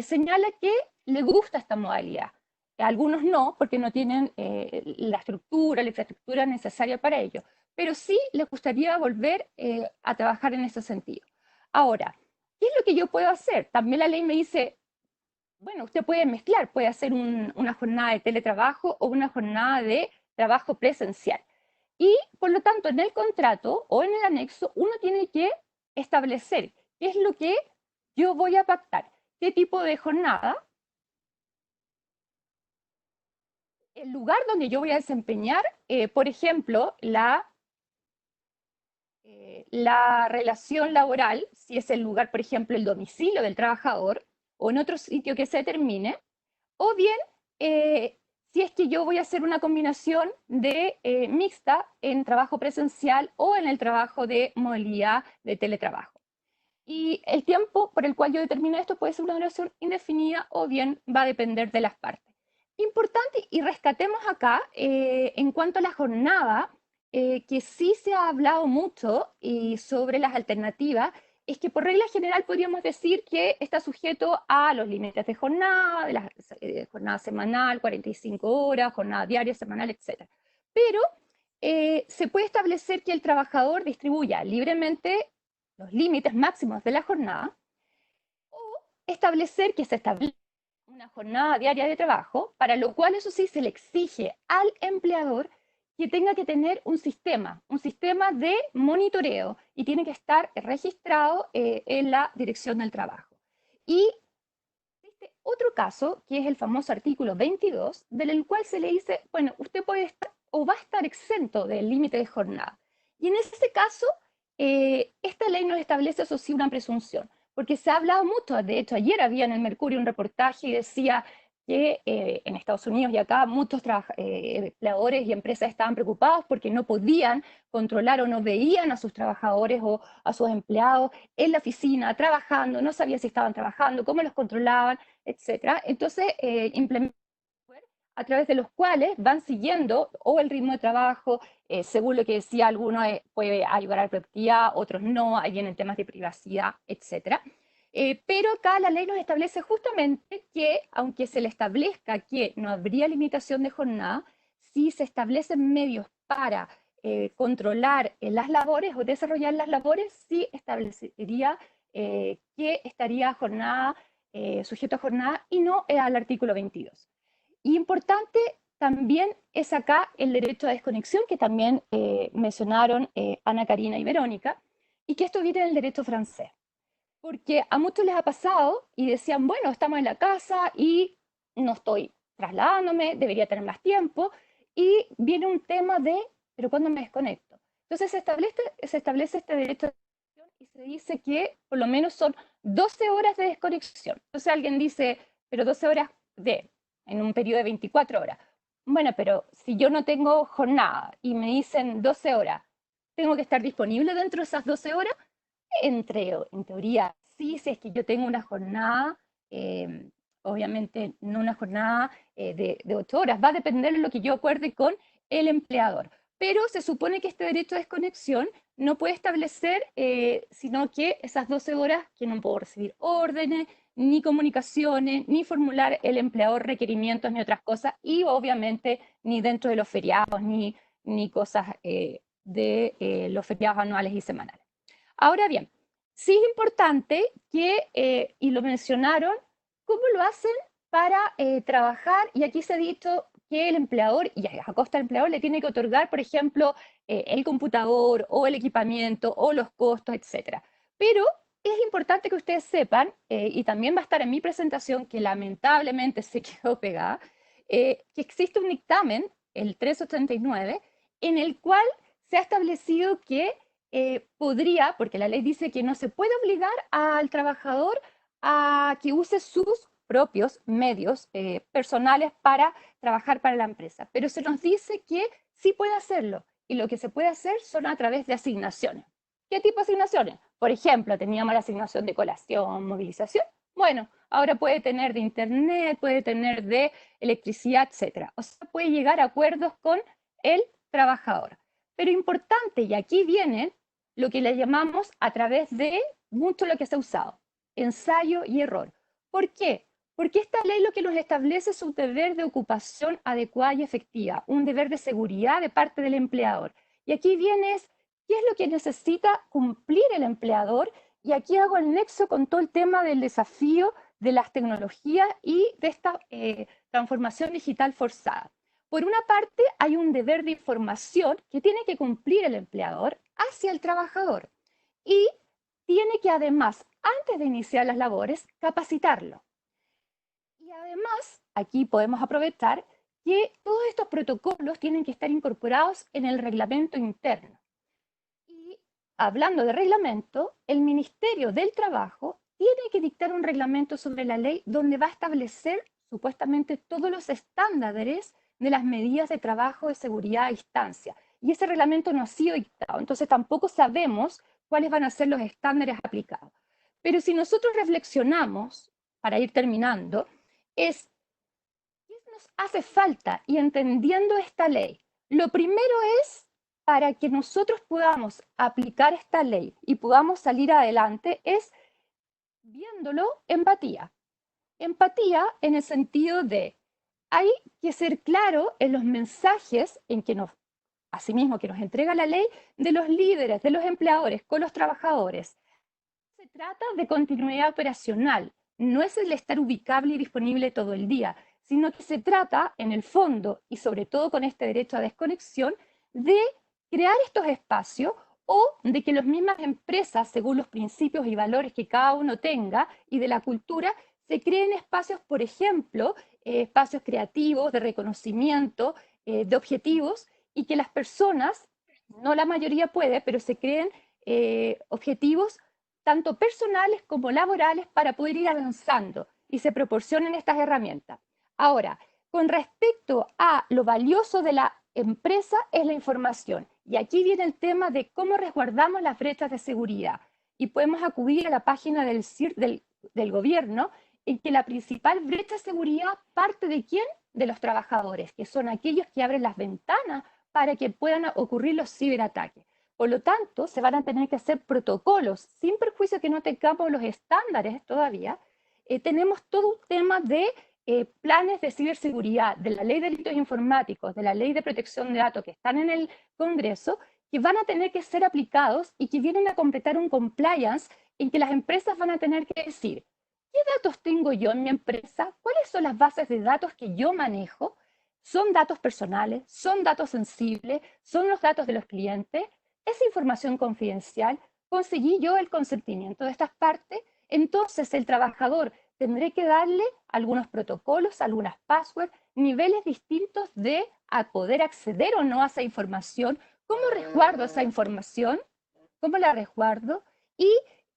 señala que le gusta esta modalidad. Algunos no, porque no tienen la estructura, la infraestructura necesaria para ello, pero sí les gustaría volver a trabajar en ese sentido. Ahora, ¿qué es lo que yo puedo hacer? También la ley me dice, bueno, usted puede mezclar, puede hacer una jornada de teletrabajo o una jornada de trabajo presencial. Y por lo tanto, en el contrato o en el anexo, uno tiene que establecer qué es lo que yo voy a pactar, qué tipo de jornada, el lugar donde yo voy a desempeñar, por ejemplo, la relación laboral, si es el lugar, por ejemplo, el domicilio del trabajador o en otro sitio que se determine, o bien si es que yo voy a hacer una combinación de mixta en trabajo presencial o en el trabajo de modalidad de teletrabajo. Y el tiempo por el cual yo determino esto puede ser una duración indefinida o bien va a depender de las partes. Importante, y rescatemos acá, en cuanto a la jornada, que sí se ha hablado mucho y sobre las alternativas, es que por regla general podríamos decir que está sujeto a los límites de jornada, de la jornada semanal, 45 horas, jornada diaria, semanal, etc. Pero se puede establecer que el trabajador distribuya libremente los límites máximos de la jornada o establecer que se establece una jornada diaria de trabajo, para lo cual eso sí se le exige al empleador que tenga que tener un sistema de monitoreo y tiene que estar registrado en la dirección del trabajo. Y existe otro caso, que es el famoso artículo 22, del cual se le dice, bueno, usted puede estar o va a estar exento del límite de jornada. Y en ese caso, esta ley nos establece, eso sí, una presunción, porque se ha hablado mucho, de hecho ayer había en el Mercurio un reportaje y decía que en Estados Unidos y acá muchos empleadores y empresas estaban preocupados porque no podían controlar o no veían a sus trabajadores o a sus empleados en la oficina trabajando, no sabían si estaban trabajando, cómo los controlaban, etc. Entonces, implementar a través de los cuales van siguiendo o el ritmo de trabajo, según lo que decía, algunos puede ayudar a la productividad, otros no, ahí vienen temas de privacidad, etc. Pero acá la ley nos establece justamente que, aunque se le establezca que no habría limitación de jornada, si se establecen medios para controlar las labores o desarrollar las labores, sí establecería que estaría jornada, sujeto a jornada y no al artículo 22. Y importante también es acá el derecho a desconexión, que también mencionaron Ana Karina y Verónica, y que esto viene del derecho francés. Porque a muchos les ha pasado y decían, bueno, estamos en la casa y no estoy trasladándome, debería tener más tiempo, y viene un tema de, pero ¿cuándo me desconecto? Entonces se establece este derecho a desconexión y se dice que por lo menos son 12 horas de desconexión. Entonces alguien dice, pero 12 horas en un periodo de 24 horas. Bueno, pero si yo no tengo jornada y me dicen 12 horas, ¿tengo que estar disponible dentro de esas 12 horas? En teoría, sí, si es que yo tengo una jornada, obviamente no una jornada de 8 horas, va a depender de lo que yo acuerde con el empleador. Pero se supone que este derecho de desconexión no puede establecer, sino que esas 12 horas que no puedo recibir órdenes, ni comunicaciones, ni formular el empleador requerimientos, ni otras cosas, y obviamente ni dentro de los feriados, ni cosas de los feriados anuales y semanales. Ahora bien, sí es importante que, y lo mencionaron, cómo lo hacen para trabajar, y aquí se ha dicho que el empleador, y a costa del empleador, le tiene que otorgar, por ejemplo, el computador o el equipamiento o los costos, etc. Pero es importante que ustedes sepan, y también va a estar en mi presentación, que lamentablemente se quedó pegada, que existe un dictamen, el 389, en el cual se ha establecido que podría, porque la ley dice que no se puede obligar al trabajador a que use sus propios medios personales para trabajar para la empresa, pero se nos dice que sí puede hacerlo, y lo que se puede hacer son a través de asignaciones. ¿Qué tipo de asignaciones? Por ejemplo, teníamos la asignación de colación, movilización. Bueno, ahora puede tener de internet, puede tener de electricidad, etc. O sea, puede llegar a acuerdos con el trabajador. Pero importante, y aquí viene lo que le llamamos a través de mucho lo que se ha usado, ensayo y error. ¿Por qué? Porque esta ley lo que nos establece es un deber de ocupación adecuada y efectiva, un deber de seguridad de parte del empleador. Y aquí viene qué es lo que necesita cumplir el empleador, y aquí hago el nexo con todo el tema del desafío de las tecnologías y de esta transformación digital forzada. Por una parte, hay un deber de información que tiene que cumplir el empleador hacia el trabajador, y tiene que además, antes de iniciar las labores, capacitarlo. Y además, aquí podemos aprovechar que todos estos protocolos tienen que estar incorporados en el reglamento interno. Y hablando de reglamento, el Ministerio del Trabajo tiene que dictar un reglamento sobre la ley donde va a establecer supuestamente todos los estándares de las medidas de trabajo de seguridad a distancia. Y ese reglamento no ha sido dictado, entonces tampoco sabemos cuáles van a ser los estándares aplicados. Pero si nosotros reflexionamos, para ir terminando, es ¿qué nos hace falta? Y entendiendo esta ley, lo primero es, para que nosotros podamos aplicar esta ley y podamos salir adelante, es viéndolo empatía. Empatía en el sentido de, hay que ser claro en los mensajes en que asimismo que nos entrega la ley, de los líderes, de los empleadores con los trabajadores. Se trata de continuidad operacional, no es el estar ubicable y disponible todo el día, sino que se trata, en el fondo, y sobre todo con este derecho a desconexión, de crear estos espacios, o de que las mismas empresas, según los principios y valores que cada uno tenga y de la cultura, se creen espacios, por ejemplo, espacios creativos, de reconocimiento, de objetivos, y que las personas, no la mayoría puede, pero se creen objetivos tanto personales como laborales para poder ir avanzando y se proporcionen estas herramientas. Ahora, con respecto a lo valioso de la empresa es la información. Y aquí viene el tema de cómo resguardamos las brechas de seguridad. Y podemos acudir a la página del CIR del gobierno, en que la principal brecha de seguridad parte de ¿quién? de los trabajadores, que son aquellos que abren las ventanas para que puedan ocurrir los ciberataques. Por lo tanto, se van a tener que hacer protocolos, sin perjuicio que no tengamos los estándares todavía. Tenemos todo un tema de planes de ciberseguridad, de la ley de delitos informáticos, de la ley de protección de datos que están en el Congreso, que van a tener que ser aplicados y que vienen a completar un compliance en que las empresas van a tener que decir, ¿qué datos tengo yo en mi empresa? ¿Cuáles son las bases de datos que yo manejo? ¿Son datos personales? ¿Son datos sensibles? ¿Son los datos de los clientes? ¿Es información confidencial? ¿Conseguí yo el consentimiento de estas partes? Entonces el trabajador tendré que darle algunos protocolos, algunas passwords, niveles distintos de a poder acceder o no a esa información. ¿Cómo resguardo esa información? ¿Cómo la resguardo? ¿Y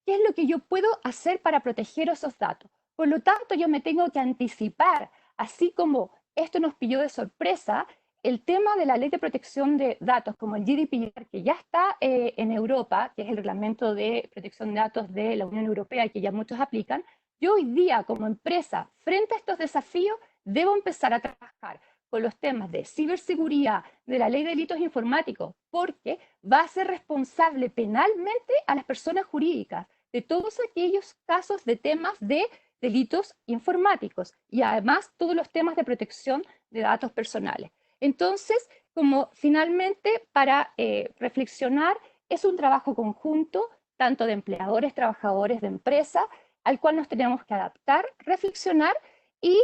qué es lo que yo puedo hacer para proteger esos datos? Por lo tanto, yo me tengo que anticipar, así como esto nos pilló de sorpresa, el tema de la ley de protección de datos, como el GDPR, que ya está en Europa, que es el reglamento de protección de datos de la Unión Europea y que ya muchos aplican, yo hoy día como empresa, frente a estos desafíos, debo empezar a trabajar con los temas de ciberseguridad, de la ley de delitos informáticos, porque va a ser responsable penalmente a las personas jurídicas de todos aquellos casos de temas de delitos informáticos y además todos los temas de protección de datos personales. Entonces, como finalmente para reflexionar, es un trabajo conjunto, tanto de empleadores, trabajadores, de empresas, al cual nos tenemos que adaptar, reflexionar y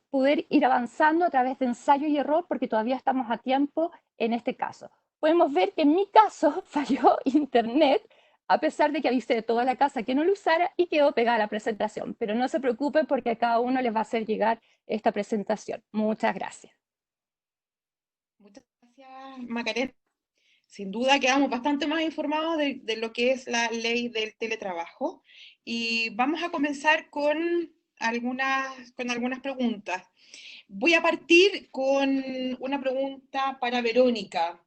poder ir avanzando a través de ensayo y error, porque todavía estamos a tiempo en este caso. Podemos ver que en mi caso falló internet, a pesar de que avisé de toda la casa que no lo usara y quedó pegada la presentación. Pero no se preocupen porque a cada uno les va a hacer llegar esta presentación. Muchas gracias. Muchas gracias, Macarena. Sin duda quedamos bastante más informados de lo que es la ley del teletrabajo y vamos a comenzar con algunas preguntas. Voy a partir con una pregunta para Verónica.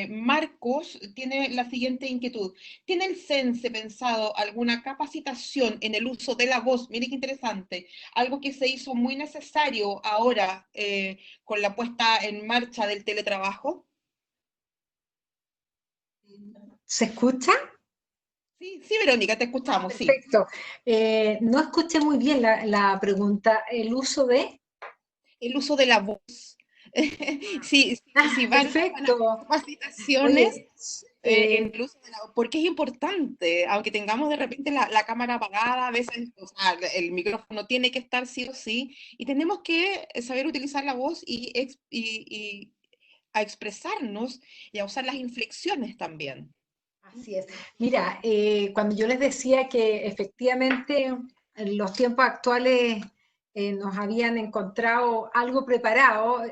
Marcos tiene la siguiente inquietud. ¿Tiene el CENSE pensado alguna capacitación en el uso de la voz? Mire qué interesante. Algo que se hizo muy necesario ahora con la puesta en marcha del teletrabajo. ¿Se escucha? Sí, sí, Verónica, te escuchamos, sí. Perfecto. No escuché muy bien la pregunta. ¿El uso de? El uso de la voz. Sí, van Perfecto. a capacitaciones. Oye, En el uso de la voz, porque es importante, aunque tengamos de repente la cámara apagada, a veces o sea, el micrófono tiene que estar sí o sí, y tenemos que saber utilizar la voz y a expresarnos y a usar las inflexiones también. así es. Mira, cuando yo les decía que efectivamente en los tiempos actuales nos habían encontrado algo preparado,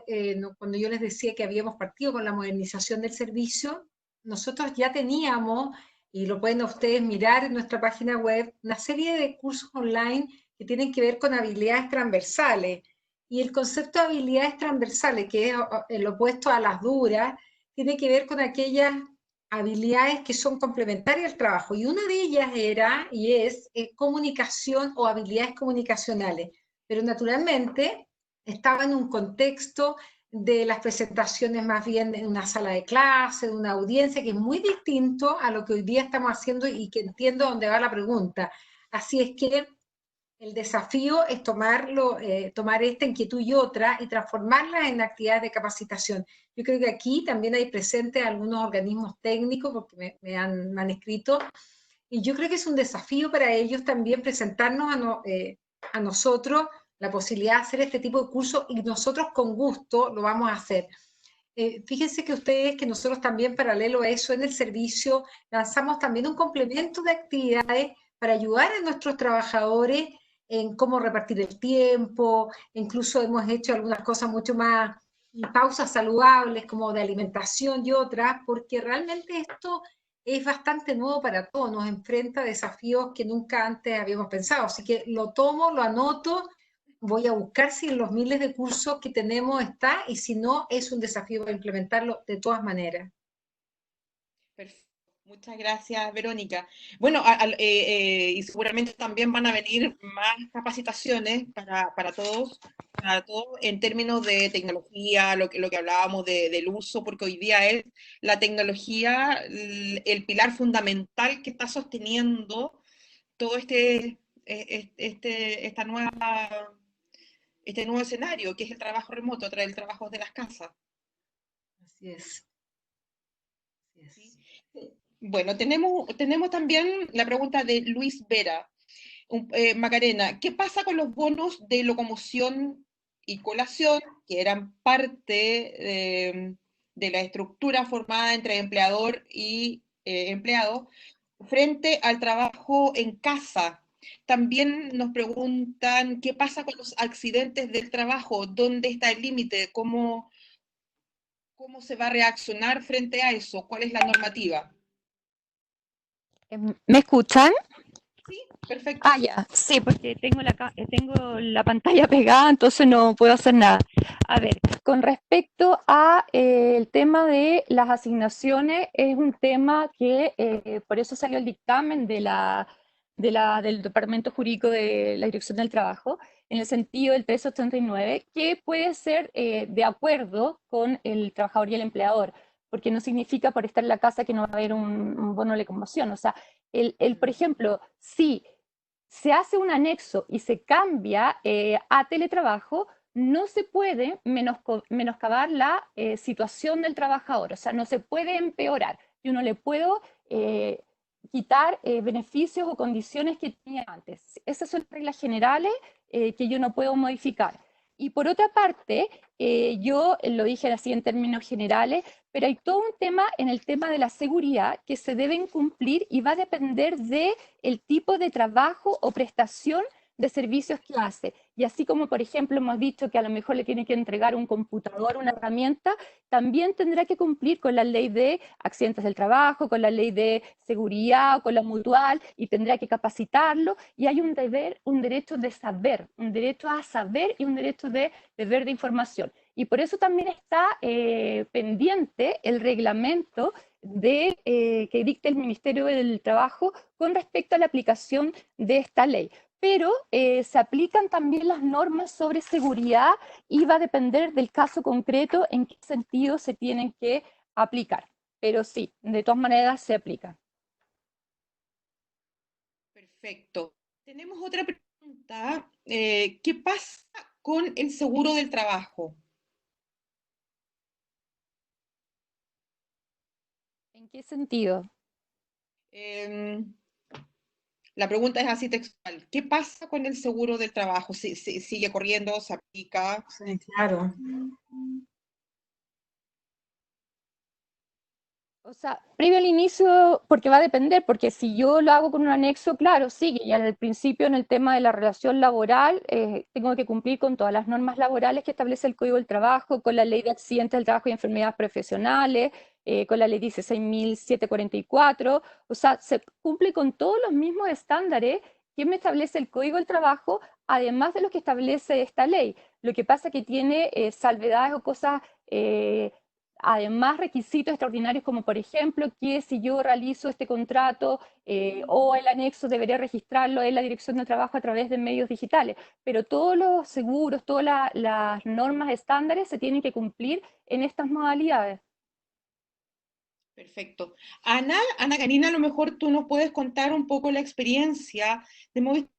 cuando yo les decía que habíamos partido con la modernización del servicio, nosotros ya teníamos, y lo pueden ustedes mirar en nuestra página web, una serie de cursos online que tienen que ver con habilidades transversales. Y el concepto de habilidades transversales, que es el opuesto a las duras, tiene que ver con aquellas habilidades que son complementarias al trabajo. Y una de ellas era y es comunicación o habilidades comunicacionales. Pero naturalmente estaba en un contexto de las presentaciones más bien en una sala de clase, de una audiencia, que es muy distinto a lo que hoy día estamos haciendo y que entiendo dónde va la pregunta. Así es que el desafío es tomar esta inquietud y otra y transformarla en actividades de capacitación. Yo creo que aquí también hay presentes algunos organismos técnicos, porque me han escrito, y yo creo que es un desafío para ellos también presentarnos a nosotros la posibilidad de hacer este tipo de cursos y nosotros con gusto lo vamos a hacer. Fíjense que ustedes, que nosotros también paralelo a eso en el servicio, lanzamos también un complemento de actividades para ayudar a nuestros trabajadores en cómo repartir el tiempo, incluso hemos hecho algunas cosas mucho más, pausas saludables como de alimentación y otras, porque realmente esto es bastante nuevo para todos, nos enfrenta a desafíos que nunca antes habíamos pensado, así que lo tomo, lo anoto, voy a buscar si en los miles de cursos que tenemos está, y si no, es un desafío para implementarlo de todas maneras. Perfecto. Muchas gracias, Verónica. Bueno, y seguramente también van a venir más capacitaciones para todos para todo en términos de tecnología, lo que hablábamos del uso, porque hoy día es la tecnología el pilar fundamental que está sosteniendo todo esta este nuevo escenario, que es el trabajo remoto, el trabajo de las casas. Así es. ¿Sí? Bueno, tenemos también la pregunta de Luis Vera. Macarena, ¿qué pasa con los bonos de locomoción y colación, que eran parte de la estructura formada entre empleador y empleado, frente al trabajo en casa? También nos preguntan qué pasa con los accidentes del trabajo, dónde está el límite, cómo se va a reaccionar frente a eso, cuál es la normativa. ¿Me escuchan? Sí, perfecto. Ah, ya, sí, porque tengo la pantalla pegada, entonces no puedo hacer nada. A ver, con respecto a el tema de las asignaciones, es un tema que por eso salió el dictamen del Departamento Jurídico de la Dirección del Trabajo, en el sentido del 389, que puede ser de acuerdo con el trabajador y el empleador, porque no significa por estar en la casa que no va a haber un bono de locomoción. O sea, por ejemplo, si se hace un anexo y se cambia a teletrabajo, no se puede menoscabar la situación del trabajador, o sea, no se puede empeorar. Yo no le puedo quitar beneficios o condiciones que tenía antes. Esas son reglas generales que yo no puedo modificar. Y por otra parte, yo lo dije así en términos generales, pero hay todo un tema en el tema de la seguridad que se deben cumplir y va a depender de el tipo de trabajo o prestación de servicios que hace. Y así como, por ejemplo, hemos dicho que a lo mejor le tiene que entregar un computador, una herramienta, también tendrá que cumplir con la ley de accidentes del trabajo, con la ley de seguridad, con la mutual, y tendrá que capacitarlo. Y hay un deber, un derecho de saber, un derecho a saber y un derecho de deber de información. Y por eso también está pendiente el reglamento que dicte el Ministerio del Trabajo con respecto a la aplicación de esta ley. Pero se aplican también las normas sobre seguridad y va a depender del caso concreto en qué sentido se tienen que aplicar. Pero sí, de todas maneras se aplican. Perfecto. Tenemos otra pregunta. ¿Qué pasa con el seguro del trabajo? ¿En qué sentido? La pregunta es así textual. ¿Qué pasa con el seguro del trabajo? ¿Sigue corriendo? ¿Se aplica? Sí, claro. O sea, previo al inicio, porque va a depender, porque si yo lo hago con un anexo, claro, sigue. Y al principio, en el tema de la relación laboral, tengo que cumplir con todas las normas laborales que establece el Código del Trabajo, con la Ley de Accidentes del Trabajo y Enfermedades Profesionales, con la Ley 16.744. O sea, se cumple con todos los mismos estándares que me establece el Código del Trabajo, además de lo que establece esta ley. Lo que pasa es que tiene salvedades o cosas además requisitos extraordinarios como por ejemplo que si yo realizo este contrato o el anexo deberé registrarlo en la Dirección de Trabajo a través de medios digitales, pero todos los seguros, todas las normas estándares se tienen que cumplir en estas modalidades. Perfecto. Ana Karina, a lo mejor tú nos puedes contar un poco la experiencia de Movistar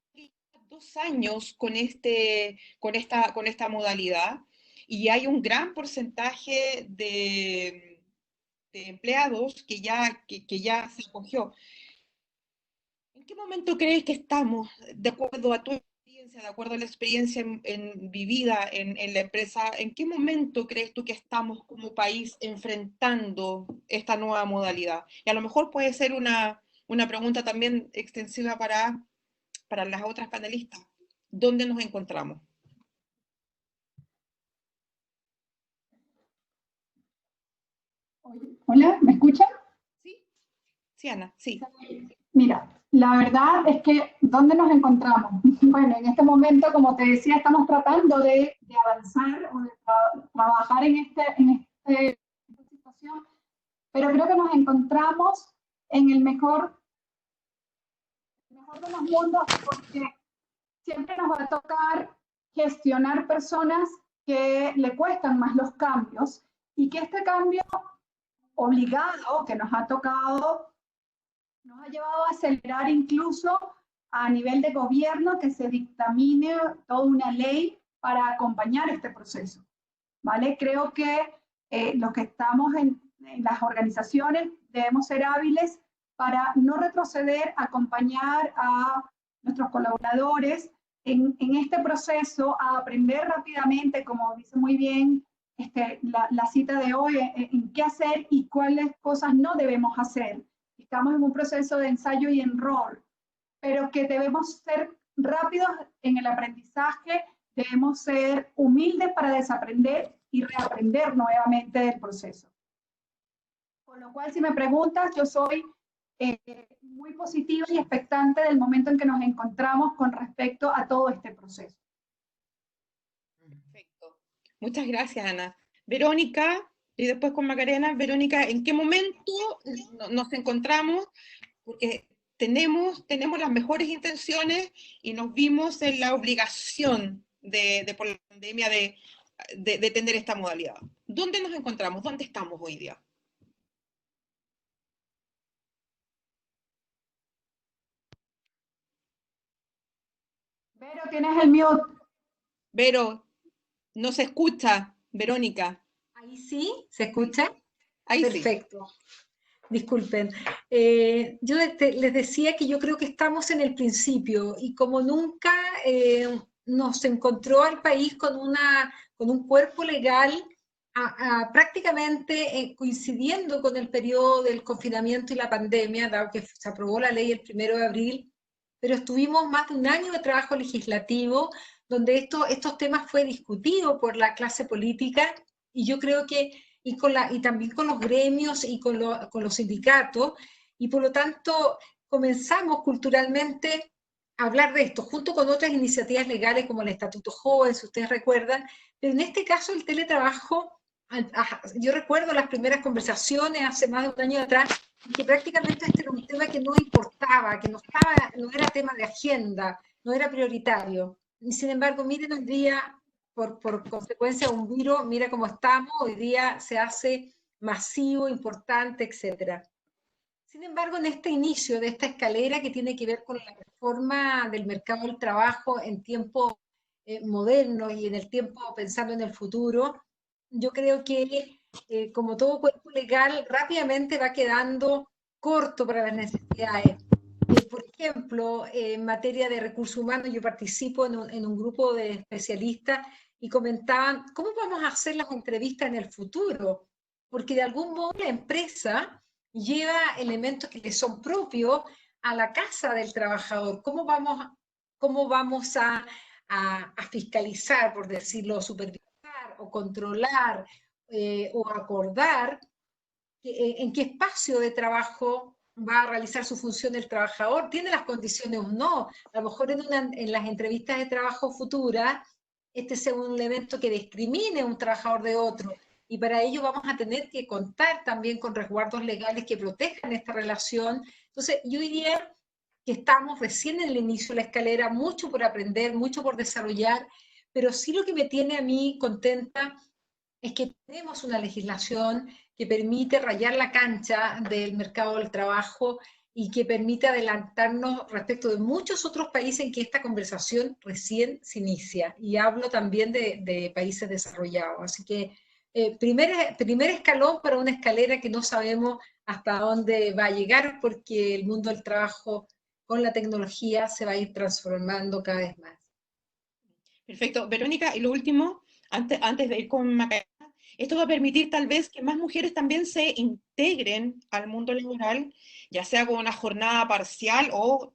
2 años con esta modalidad y hay un gran porcentaje de empleados que ya se acogió. ¿En qué momento crees que estamos, de acuerdo a tu experiencia, de acuerdo a la experiencia vivida en la empresa, en qué momento crees tú que estamos como país enfrentando esta nueva modalidad? Y a lo mejor puede ser una pregunta también extensiva para las otras panelistas. ¿Dónde nos encontramos? Hola, ¿me escuchan? Sí, sí, Ana, sí. Mira, la verdad es que ¿dónde nos encontramos? Bueno, en este momento, como te decía, estamos tratando de avanzar o de trabajar en esta situación, pero creo que nos encontramos en el mejor de los mundos porque siempre nos va a tocar gestionar personas que le cuestan más los cambios y que este cambio obligado que nos ha tocado nos ha llevado a acelerar incluso a nivel de gobierno que se dictamine toda una ley para acompañar este proceso, ¿vale? Creo que los que estamos en las organizaciones debemos ser hábiles para no retroceder, acompañar a nuestros colaboradores en este proceso, a aprender rápidamente, como dice muy bien la cita de hoy, en qué hacer y cuáles cosas no debemos hacer. Estamos en un proceso de ensayo y error, pero que debemos ser rápidos en el aprendizaje, debemos ser humildes para desaprender y reaprender nuevamente del proceso. Con lo cual, si me preguntas, yo soy muy positiva y expectante del momento en que nos encontramos con respecto a todo este proceso. Perfecto. Muchas gracias, Ana. Verónica, y después con Macarena. Verónica, ¿en qué momento nos encontramos? Porque tenemos las mejores intenciones y nos vimos en la obligación por la pandemia de tener esta modalidad. ¿Dónde nos encontramos? ¿Dónde estamos hoy día? Vero, tienes el mute. Vero, no se escucha, Verónica. Ahí sí, ¿se escucha? Ahí perfecto. Sí. Disculpen. Yo les decía que yo creo que estamos en el principio y como nunca nos encontró al país con un cuerpo legal prácticamente coincidiendo con el periodo del confinamiento y la pandemia, dado que se aprobó la ley el 1 de abril, pero estuvimos más de un año de trabajo legislativo donde estos temas fue discutido por la clase política y yo creo que y también con los gremios y con los sindicatos, y por lo tanto comenzamos culturalmente a hablar de esto, junto con otras iniciativas legales como el Estatuto Joven, si ustedes recuerdan, pero en este caso el teletrabajo, yo recuerdo las primeras conversaciones hace más de un año atrás, que prácticamente este era un tema que no importaba, que no era tema de agenda, no era prioritario, y sin embargo, miren hoy día, por consecuencia de un virus, mira cómo estamos, hoy día se hace masivo, importante, etc. Sin embargo, en este inicio de esta escalera que tiene que ver con la reforma del mercado del trabajo en tiempos modernos y en el tiempo pensando en el futuro, yo creo que como todo cuerpo legal rápidamente va quedando corto para las necesidades. Por ejemplo, en materia de recursos humanos, yo participo en un grupo de especialistas y comentaban cómo vamos a hacer las entrevistas en el futuro, porque de algún modo la empresa lleva elementos que le son propios a la casa del trabajador. ¿Cómo vamos a fiscalizar, por decirlo, supervisar o controlar o acordar en qué espacio de trabajo va a realizar su función el trabajador? ¿Tiene las condiciones o no? A lo mejor en las entrevistas de trabajo futuras, este sea un elemento que discrimine a un trabajador de otro. Y para ello vamos a tener que contar también con resguardos legales que protejan esta relación. Entonces, yo diría que estamos recién en el inicio de la escalera, mucho por aprender, mucho por desarrollar, pero sí lo que me tiene a mí contenta es que tenemos una legislación que permite rayar la cancha del mercado del trabajo y que permite adelantarnos respecto de muchos otros países en que esta conversación recién se inicia. Y hablo también de países desarrollados. Así que primer escalón para una escalera que no sabemos hasta dónde va a llegar, porque el mundo del trabajo con la tecnología se va a ir transformando cada vez más. Perfecto. Verónica, y lo último, antes de ir con Macarena, esto va a permitir tal vez que más mujeres también se integren al mundo laboral, ya sea con una jornada parcial o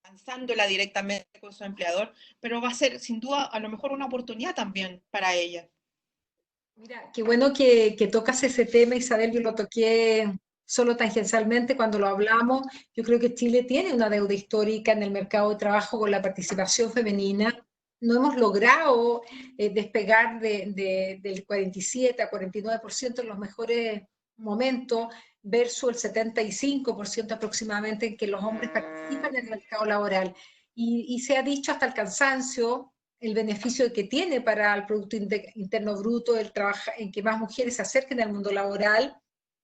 lanzándola directamente con su empleador, pero va a ser sin duda a lo mejor una oportunidad también para ella. Mira, qué bueno que tocas ese tema, Isabel. Yo lo toqué solo tangencialmente cuando lo hablamos. Yo creo que Chile tiene una deuda histórica en el mercado de trabajo con la participación femenina. No hemos logrado despegar del 47 a 49% en los mejores momentos versus el 75% aproximadamente en que los hombres participan en el mercado laboral. Y se ha dicho hasta el cansancio, el beneficio que tiene para el Producto Interno Bruto, en que más mujeres se acerquen al mundo laboral,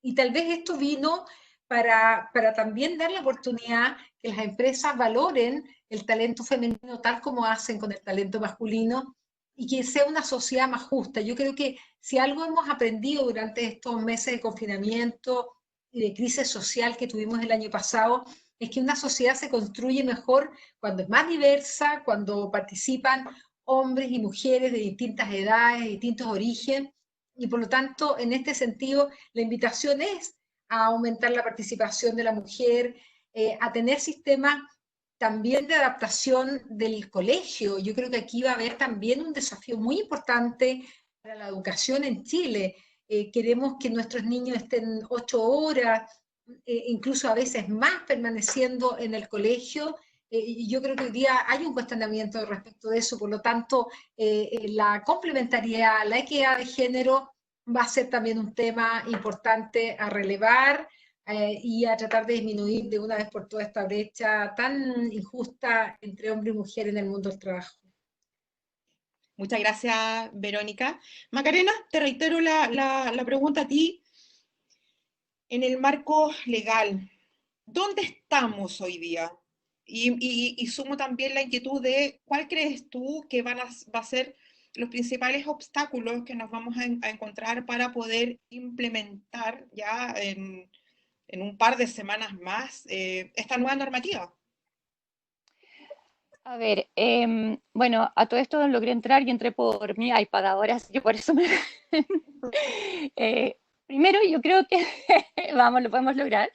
y tal vez esto vino para también dar la oportunidad que las empresas valoren el talento femenino tal como hacen con el talento masculino, y que sea una sociedad más justa. Yo creo que si algo hemos aprendido durante estos meses de confinamiento y de crisis social que tuvimos el año pasado, es que una sociedad se construye mejor cuando es más diversa, cuando participan hombres y mujeres de distintas edades, de distintos orígenes, y por lo tanto, en este sentido, la invitación es a aumentar la participación de la mujer, a tener sistemas también de adaptación del colegio. Yo creo que aquí va a haber también un desafío muy importante para la educación en Chile. Queremos que nuestros niños estén 8 horas, incluso a veces más, permaneciendo en el colegio. Y yo creo que hoy día hay un cuestionamiento respecto de eso. Por lo tanto, la complementariedad, la equidad de género va a ser también un tema importante a relevar, y a tratar de disminuir de una vez por todas esta brecha tan injusta entre hombre y mujer en el mundo del trabajo. Muchas gracias, Verónica. Macarena, te reitero la pregunta a ti. En el marco legal, ¿dónde estamos hoy día? Y sumo también la inquietud de cuál crees tú que va a ser los principales obstáculos que nos vamos a encontrar para poder implementar ya en un par de semanas más esta nueva normativa. A ver, bueno, a todo esto logré entrar y entré por mi iPad ahora, así que por eso me... Primero, yo creo que, vamos, lo podemos lograr.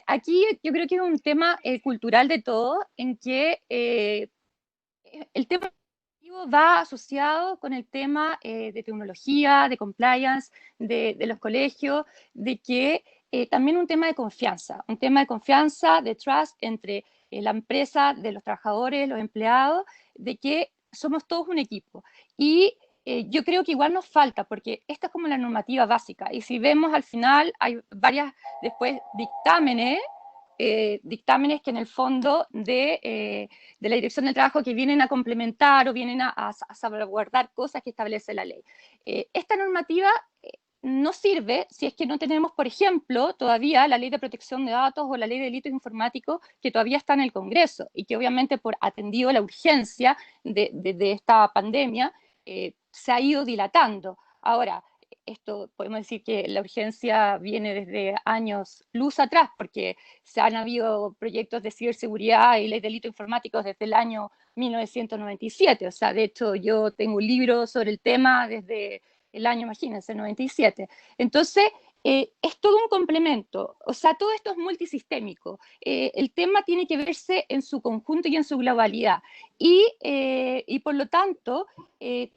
Aquí yo creo que es un tema cultural de todo, en que el tema va asociado con el tema de tecnología, de compliance, de los colegios, de que también un tema de confianza, de trust entre la empresa, de los trabajadores, los empleados, de que somos todos un equipo. Y yo creo que igual nos falta, porque esta es como la normativa básica, y si vemos al final hay varias después dictámenes que en el fondo de la Dirección del Trabajo que vienen a complementar o vienen a salvaguardar cosas que establece la ley. Esta normativa no sirve si es que no tenemos, por ejemplo, todavía la Ley de Protección de Datos o la Ley de Delitos Informáticos que todavía está en el Congreso y que obviamente por atendido la urgencia de esta pandemia se ha ido dilatando. Ahora, esto podemos decir que la urgencia viene desde años luz atrás, porque se han habido proyectos de ciberseguridad y ley de delitos informáticos desde el año 1997. O sea, de hecho, yo tengo un libro sobre el tema desde el año, imagínense, 97. Entonces, es todo un complemento. O sea, todo esto es multisistémico. El tema tiene que verse en su conjunto y en su globalidad. Y por lo tanto,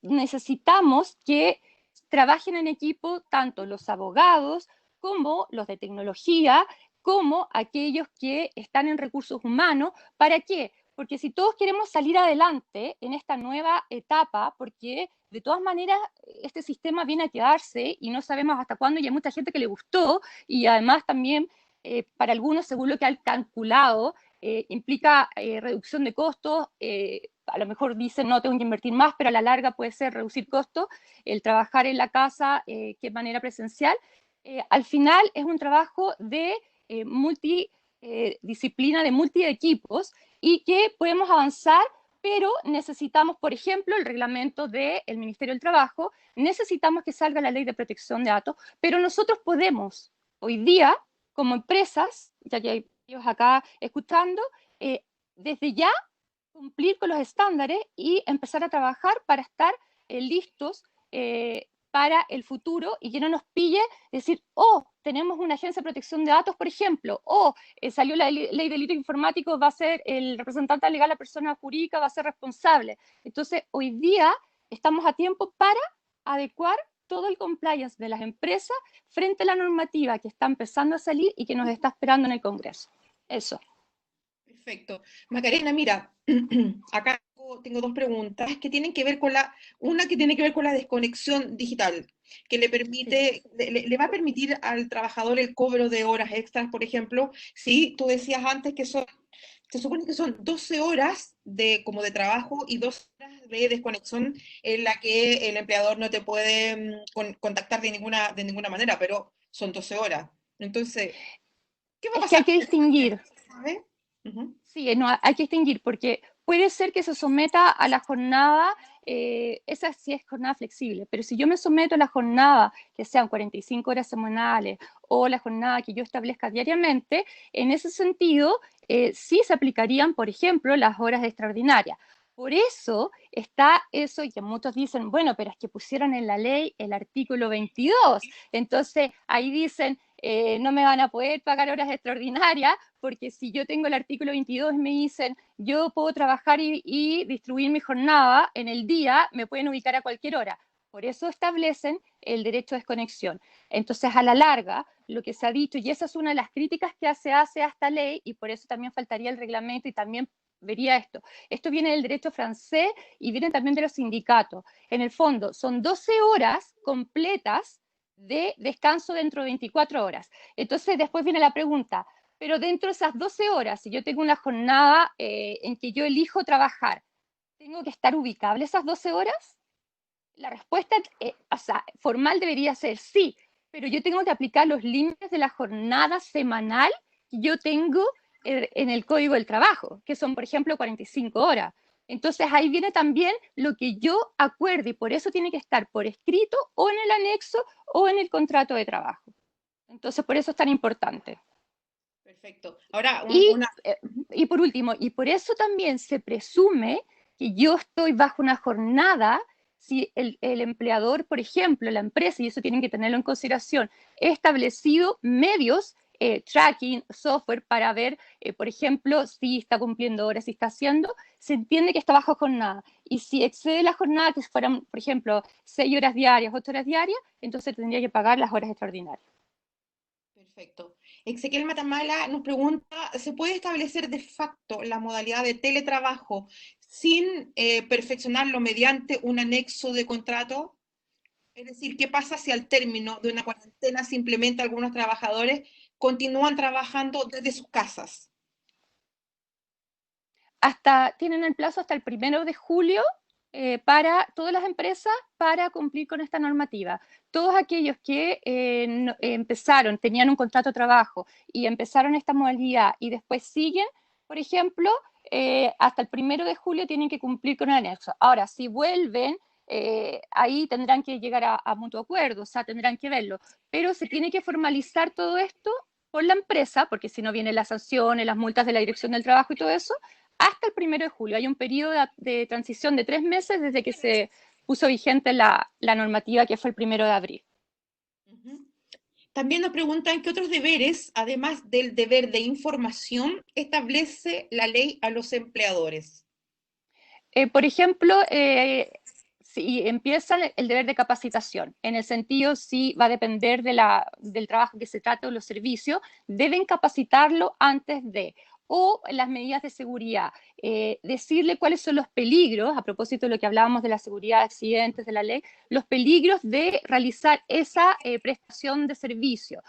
necesitamos que trabajen en equipo tanto los abogados como los de tecnología, como aquellos que están en recursos humanos. ¿Para qué? Porque si todos queremos salir adelante en esta nueva etapa, porque de todas maneras este sistema viene a quedarse y no sabemos hasta cuándo, y hay mucha gente que le gustó, y además también para algunos, según lo que han calculado, implica reducción de costos, a lo mejor dicen no, tengo que invertir más, pero a la larga puede ser reducir costos, el trabajar en la casa que de manera presencial. Al final es un trabajo de multidisciplina, de multi-equipos, y que podemos avanzar, pero necesitamos, por ejemplo, el reglamento del Ministerio del Trabajo, necesitamos que salga la Ley de Protección de Datos, pero nosotros podemos hoy día, como empresas, ya que hay ellos acá escuchando, desde ya cumplir con los estándares y empezar a trabajar para estar listos para el futuro y que no nos pille decir, oh, tenemos una agencia de protección de datos, por ejemplo, o salió la ley de delitos informáticos, va a ser el representante legal, la persona jurídica va a ser responsable. Entonces, hoy día estamos a tiempo para adecuar todo el compliance de las empresas frente a la normativa que está empezando a salir y que nos está esperando en el Congreso. Eso. Perfecto. Macarena, mira, acá tengo dos preguntas que tienen que ver con una que tiene que ver con la desconexión digital, que le permite, le va a permitir al trabajador el cobro de horas extras, por ejemplo, si tú decías antes que se supone que son 12 horas como de trabajo y 2 horas ley de desconexión en la que el empleador no te puede contactar de ninguna manera, pero son 12 horas. Entonces, ¿qué va a Es que hay pasar? que distinguir. ¿Sabe? Ujú. Sí, no, hay que distinguir, porque puede ser que se someta a la jornada, esa sí es jornada flexible, pero si yo me someto a la jornada que sean 45 horas semanales o la jornada que yo establezca diariamente, en ese sentido sí se aplicarían, por ejemplo, las horas extraordinarias. Por eso está eso, y que muchos dicen, bueno, pero es que pusieron en la ley el artículo 22, entonces ahí dicen, no me van a poder pagar horas extraordinarias, porque si yo tengo el artículo 22 y me dicen, yo puedo trabajar y distribuir mi jornada en el día, me pueden ubicar a cualquier hora. Por eso establecen el derecho de desconexión. Entonces, a la larga, lo que se ha dicho, y esa es una de las críticas que se hace a esta ley, y por eso también faltaría el reglamento y también vería esto. Esto viene del derecho francés y viene también de los sindicatos. En el fondo, son 12 horas completas de descanso dentro de 24 horas. Entonces, después viene la pregunta, pero dentro de esas 12 horas, si yo tengo una jornada en que yo elijo trabajar, ¿tengo que estar ubicable esas 12 horas? La respuesta o sea, formal debería ser sí, pero yo tengo que aplicar los límites de la jornada semanal que yo tengo en el Código del Trabajo, que son, por ejemplo, 45 horas. Entonces ahí viene también lo que yo acuerde y por eso tiene que estar por escrito o en el anexo o en el contrato de trabajo. Entonces por eso es tan importante. Perfecto. Ahora, Y, y por último, y por eso también se presume que yo estoy bajo una jornada, si el empleador, por ejemplo, la empresa, y eso tienen que tenerlo en consideración, he establecido medios, tracking, software para ver, por ejemplo, si está cumpliendo horas, si está haciendo, se entiende que está bajo jornada. Y si excede la jornada, que fueran, por ejemplo, 6 horas diarias, 8 horas diarias, entonces tendría que pagar las horas extraordinarias. perfecto. Ezequiel Matamala nos pregunta, ¿se puede establecer de facto la modalidad de teletrabajo sin perfeccionarlo mediante un anexo de contrato? Es decir, ¿qué pasa si al término de una cuarentena simplemente algunos trabajadores continúan trabajando desde sus casas? Tienen el plazo hasta el 1 de julio para todas las empresas para cumplir con esta normativa. Todos aquellos que empezaron, tenían un contrato de trabajo y empezaron esta modalidad y después siguen, por ejemplo, hasta el 1 de julio tienen que cumplir con el anexo. Ahora, si vuelven, ahí tendrán que llegar a mutuo acuerdo, o sea, tendrán que verlo, pero se tiene que formalizar todo esto por la empresa, porque si no vienen las sanciones, las multas de la Dirección del Trabajo y todo eso, hasta el 1 de julio. Hay un periodo de transición de 3 meses desde que se puso vigente la normativa, que fue el 1 de abril. También nos preguntan qué otros deberes, además del deber de información, establece la ley a los empleadores. Por ejemplo, si empiezan el deber de capacitación, en el sentido si va a depender del trabajo que se trate o los servicios, deben capacitarlo antes de, o las medidas de seguridad, decirle cuáles son los peligros, a propósito de lo que hablábamos de la seguridad de accidentes de la ley, los peligros de realizar esa prestación de servicio.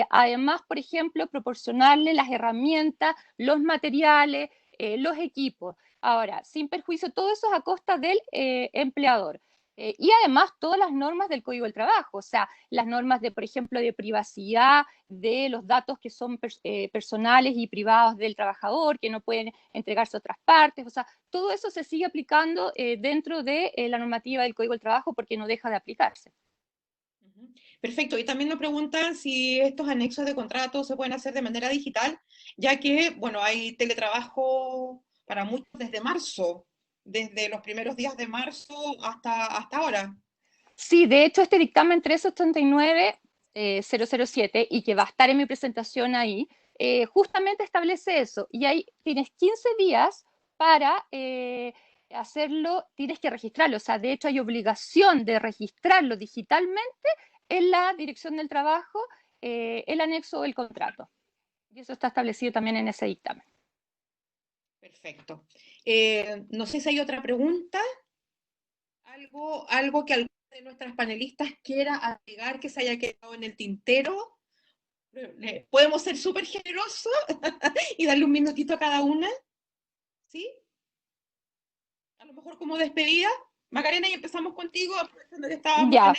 Además, por ejemplo, proporcionarle las herramientas, los materiales, los equipos. Ahora, sin perjuicio, todo eso es a costa del empleador. Y además todas las normas del Código del Trabajo, o sea, las normas de, por ejemplo, de privacidad, de los datos que son personales y privados del trabajador, que no pueden entregarse a otras partes, o sea, todo eso se sigue aplicando dentro de la normativa del Código del Trabajo porque no deja de aplicarse. Perfecto, y también nos preguntan si estos anexos de contrato se pueden hacer de manera digital, ya que, bueno, hay teletrabajo para muchos desde marzo, desde los primeros días de marzo hasta ahora. Sí, de hecho, este dictamen 389-007, y que va a estar en mi presentación ahí, justamente establece eso. Y ahí tienes 15 días para hacerlo, tienes que registrarlo. O sea, de hecho, hay obligación de registrarlo digitalmente en la Dirección del Trabajo, el anexo o el contrato. Y eso está establecido también en ese dictamen. Perfecto. No sé si hay otra pregunta, algo que alguna de nuestras panelistas quiera agregar que se haya quedado en el tintero. Podemos ser súper generosos y darle un minutito a cada una. ¿Sí? lo mejor como despedida. Macarena, y empezamos contigo, aprovechando que estábamos Ya. en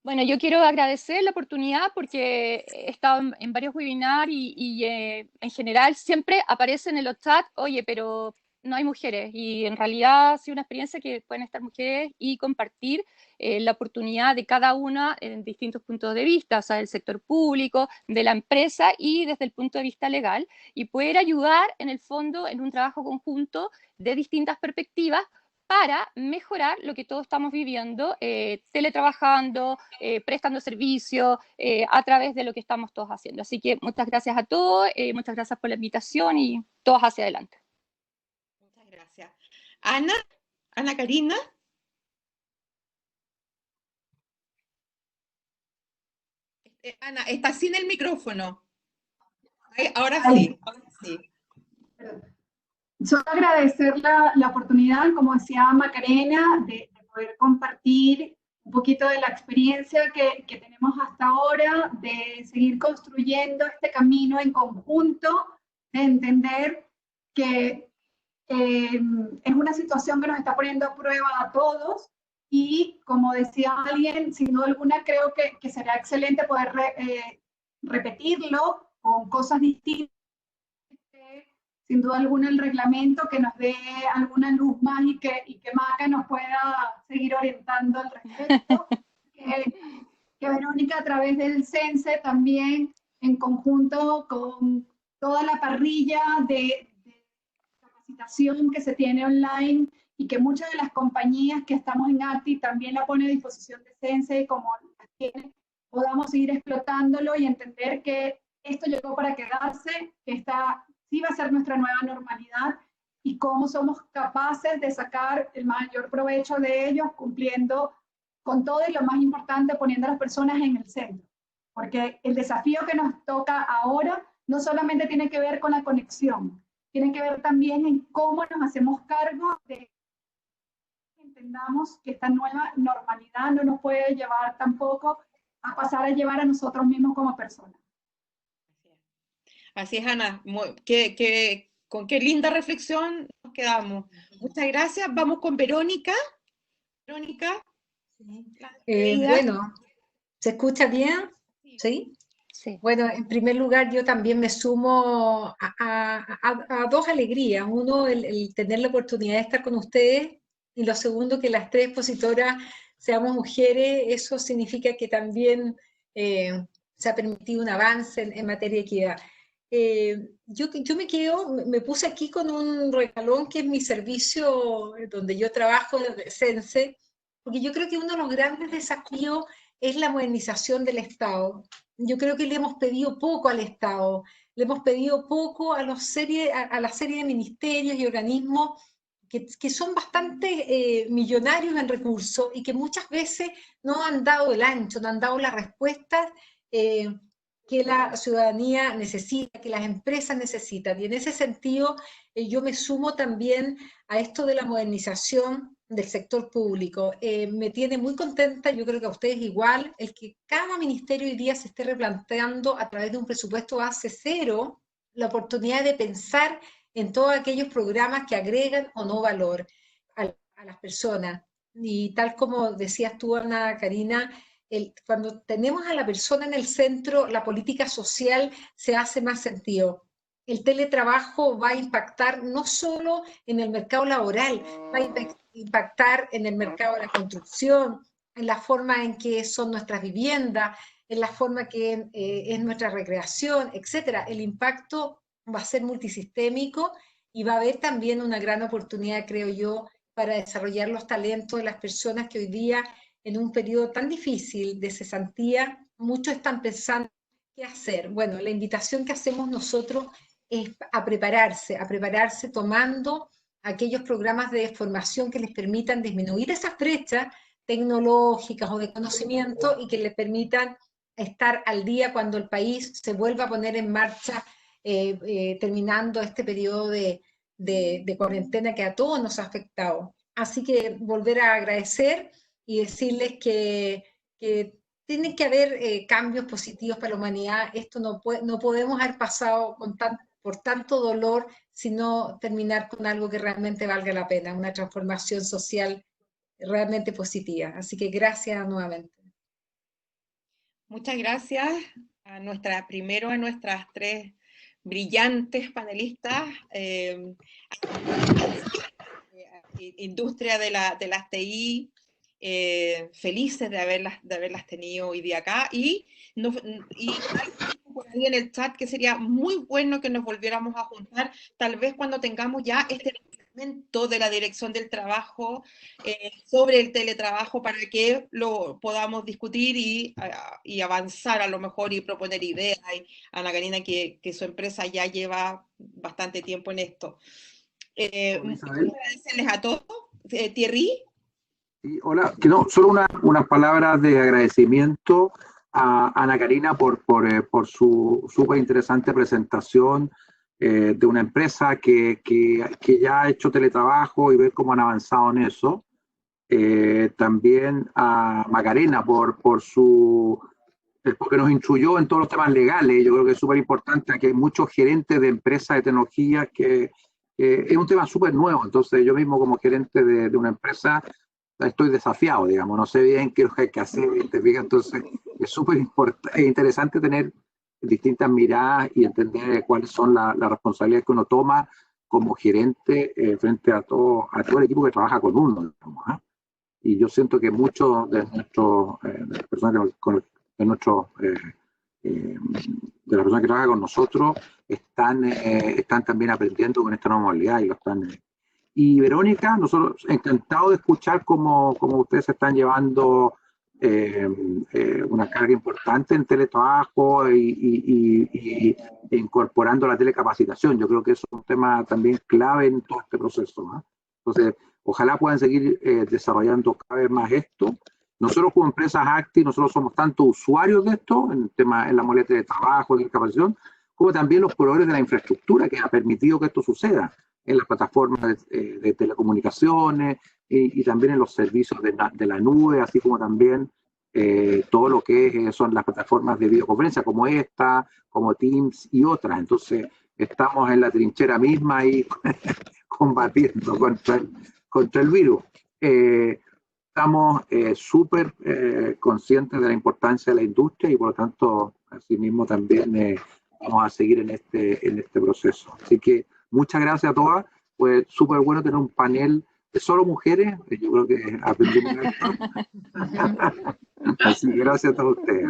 Bueno, yo quiero agradecer la oportunidad porque he estado en varios webinars y en general siempre aparece en el chat, oye, pero no hay mujeres. Y en realidad ha sido una experiencia que pueden estar mujeres y compartir la oportunidad de cada una en distintos puntos de vista, o sea, del sector público, de la empresa y desde el punto de vista legal, y poder ayudar en el fondo en un trabajo conjunto de distintas perspectivas para mejorar lo que todos estamos viviendo, teletrabajando, prestando servicios, a través de lo que estamos todos haciendo. Así que muchas gracias a todos, muchas gracias por la invitación y todos hacia adelante. Muchas gracias. Ana Karina. Ana, está sin el micrófono. Ahora sí, ahora sí. Solo agradecer la oportunidad, como decía Macarena, de poder compartir un poquito de la experiencia que tenemos hasta ahora, de seguir construyendo este camino en conjunto, de entender que es una situación que nos está poniendo a prueba a todos y, como decía alguien, sin duda alguna creo que será excelente poder repetirlo con cosas distintas. Sin duda alguna el reglamento que nos dé alguna luz más y que Maca nos pueda seguir orientando al respecto. Que Verónica a través del CENSE también en conjunto con toda la parrilla de capacitación que se tiene online y que muchas de las compañías que estamos en ACTI también la pone a disposición de CENSE, como las tienen, podamos seguir explotándolo y entender que esto llegó para quedarse, que esta sí va a ser nuestra nueva normalidad y cómo somos capaces de sacar el mayor provecho de ellos, cumpliendo con todo y lo más importante, poniendo a las personas en el centro. Porque el desafío que nos toca ahora no solamente tiene que ver con la conexión, tiene que ver también en cómo nos hacemos cargo de que entendamos que esta nueva normalidad no nos puede llevar tampoco a pasar a llevar a nosotros mismos como personas. Así es, Ana. Con qué linda reflexión nos quedamos. Muchas gracias. Vamos con Verónica. Verónica. Bueno, ¿se escucha bien? ¿Sí? Sí. Bueno, en primer lugar, yo también me sumo a dos alegrías. Uno, el tener la oportunidad de estar con ustedes, y lo segundo, que las tres expositoras seamos mujeres. Eso significa que también se ha permitido un avance en materia de equidad. Yo me puse aquí con un regalón que es mi servicio donde yo trabajo de CENSE, porque yo creo que uno de los grandes desafíos es la modernización del Estado. Yo creo que le hemos pedido poco al Estado, le hemos pedido poco a la serie de ministerios y organismos que son bastante millonarios en recursos y que muchas veces no han dado el ancho, no han dado las respuestas que la ciudadanía necesita, que las empresas necesitan. Y en ese sentido, yo me sumo también a esto de la modernización del sector público. Me tiene muy contenta, yo creo que a ustedes igual, el que cada ministerio hoy día se esté replanteando a través de un presupuesto base cero la oportunidad de pensar en todos aquellos programas que agregan o no valor a las personas. Y tal como decías tú, Ana Karina, cuando tenemos a la persona en el centro, la política social se hace más sentido. El teletrabajo va a impactar no solo en el mercado laboral, va a impactar en el mercado de la construcción, en la forma en que son nuestras viviendas, en la forma que es nuestra recreación, etc. El impacto va a ser multisistémico y va a haber también una gran oportunidad, creo yo, para desarrollar los talentos de las personas que hoy día, en un periodo tan difícil de cesantía, muchos están pensando qué hacer. Bueno, la invitación que hacemos nosotros es a prepararse tomando aquellos programas de formación que les permitan disminuir esas brechas tecnológicas o de conocimiento y que les permitan estar al día cuando el país se vuelva a poner en marcha, terminando este periodo de cuarentena que a todos nos ha afectado. Así que volver a agradecer y decirles que tiene que haber cambios positivos para la humanidad. Esto no podemos haber pasado por tanto dolor sino terminar con algo que realmente valga la pena, una transformación social realmente positiva. Así que gracias nuevamente. Muchas gracias primero a nuestras tres brillantes panelistas, industria de las TI, felices de haberlas tenido hoy día acá, y por ahí en el chat que sería muy bueno que nos volviéramos a juntar, tal vez cuando tengamos ya este reglamento de la Dirección del Trabajo sobre el teletrabajo, para que lo podamos discutir y avanzar a lo mejor y proponer ideas. Y Ana Karina, que su empresa ya lleva bastante tiempo en esto. Agradecerles a todos. Thierry. Sí, hola, que no, solo unas palabras de agradecimiento a Ana Karina por su súper interesante presentación de una empresa que ya ha hecho teletrabajo y ver cómo han avanzado en eso. También a Macarena porque nos instruyó en todos los temas legales. Yo creo que es súper importante, que hay muchos gerentes de empresas de tecnología que es un tema súper nuevo. Entonces yo mismo como gerente de una empresa estoy desafiado, digamos, no sé bien qué es lo que hay que hacer, ¿te fijas? Entonces es súper interesante tener distintas miradas y entender cuáles son las responsabilidades que uno toma como gerente frente a todo el equipo que trabaja con uno, digamos, ¿eh? Y yo siento que muchos de las personas de las personas que trabajan con nosotros están también aprendiendo con esta nueva modalidad y lo están. Y Verónica, nosotros encantados de escuchar cómo ustedes están llevando una carga importante en teletrabajo y incorporando la telecapacitación. Yo creo que eso es un tema también clave en todo este proceso, ¿no? Entonces, ojalá puedan seguir desarrollando cada vez más esto. Nosotros como empresas Acti, nosotros somos tanto usuarios de esto, en la modalidad de trabajo, de capacitación, como también los proveedores de la infraestructura que ha permitido que esto suceda en las plataformas de telecomunicaciones y también en los servicios de la nube, así como también todo lo que son las plataformas de videoconferencia como esta, como Teams y otras. Entonces, estamos en la trinchera misma ahí combatiendo contra el virus. Estamos súper conscientes de la importancia de la industria y por lo tanto, asimismo también vamos a seguir en este proceso. Así que muchas gracias a todas. Pues súper bueno tener un panel de solo mujeres. Yo creo que aprendimos esto. Así que gracias a todos ustedes.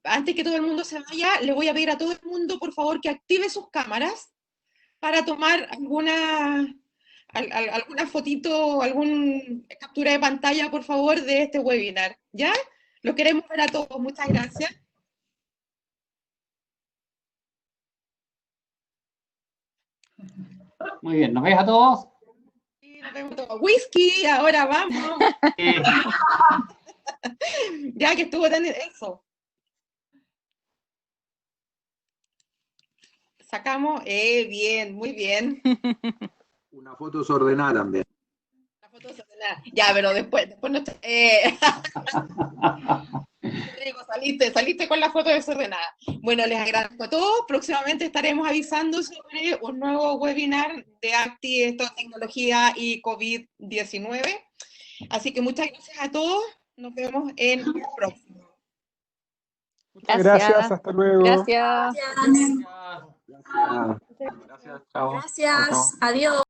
Antes que todo el mundo se vaya, le voy a pedir a todo el mundo, por favor, que active sus cámaras para tomar alguna fotito, alguna captura de pantalla, por favor, de este webinar. ¿Ya? Lo queremos ver a todos. Muchas gracias. Muy bien, ¿nos ves a todos? Sí, nos vemos todos. ¡Whisky! Ahora vamos. Ya que estuvo tan eso. Sacamos, bien, muy bien. Una foto desordenada también. Una foto desordenada. Ya, pero después no saliste con la foto desordenada. Bueno, les agradezco a todos. Próximamente estaremos avisando sobre un nuevo webinar de Acti, esto, tecnología y COVID-19. Así que muchas gracias a todos. Nos vemos en el próximo. Gracias, hasta luego. Gracias. Gracias. Gracias. Chao. Gracias. Adiós.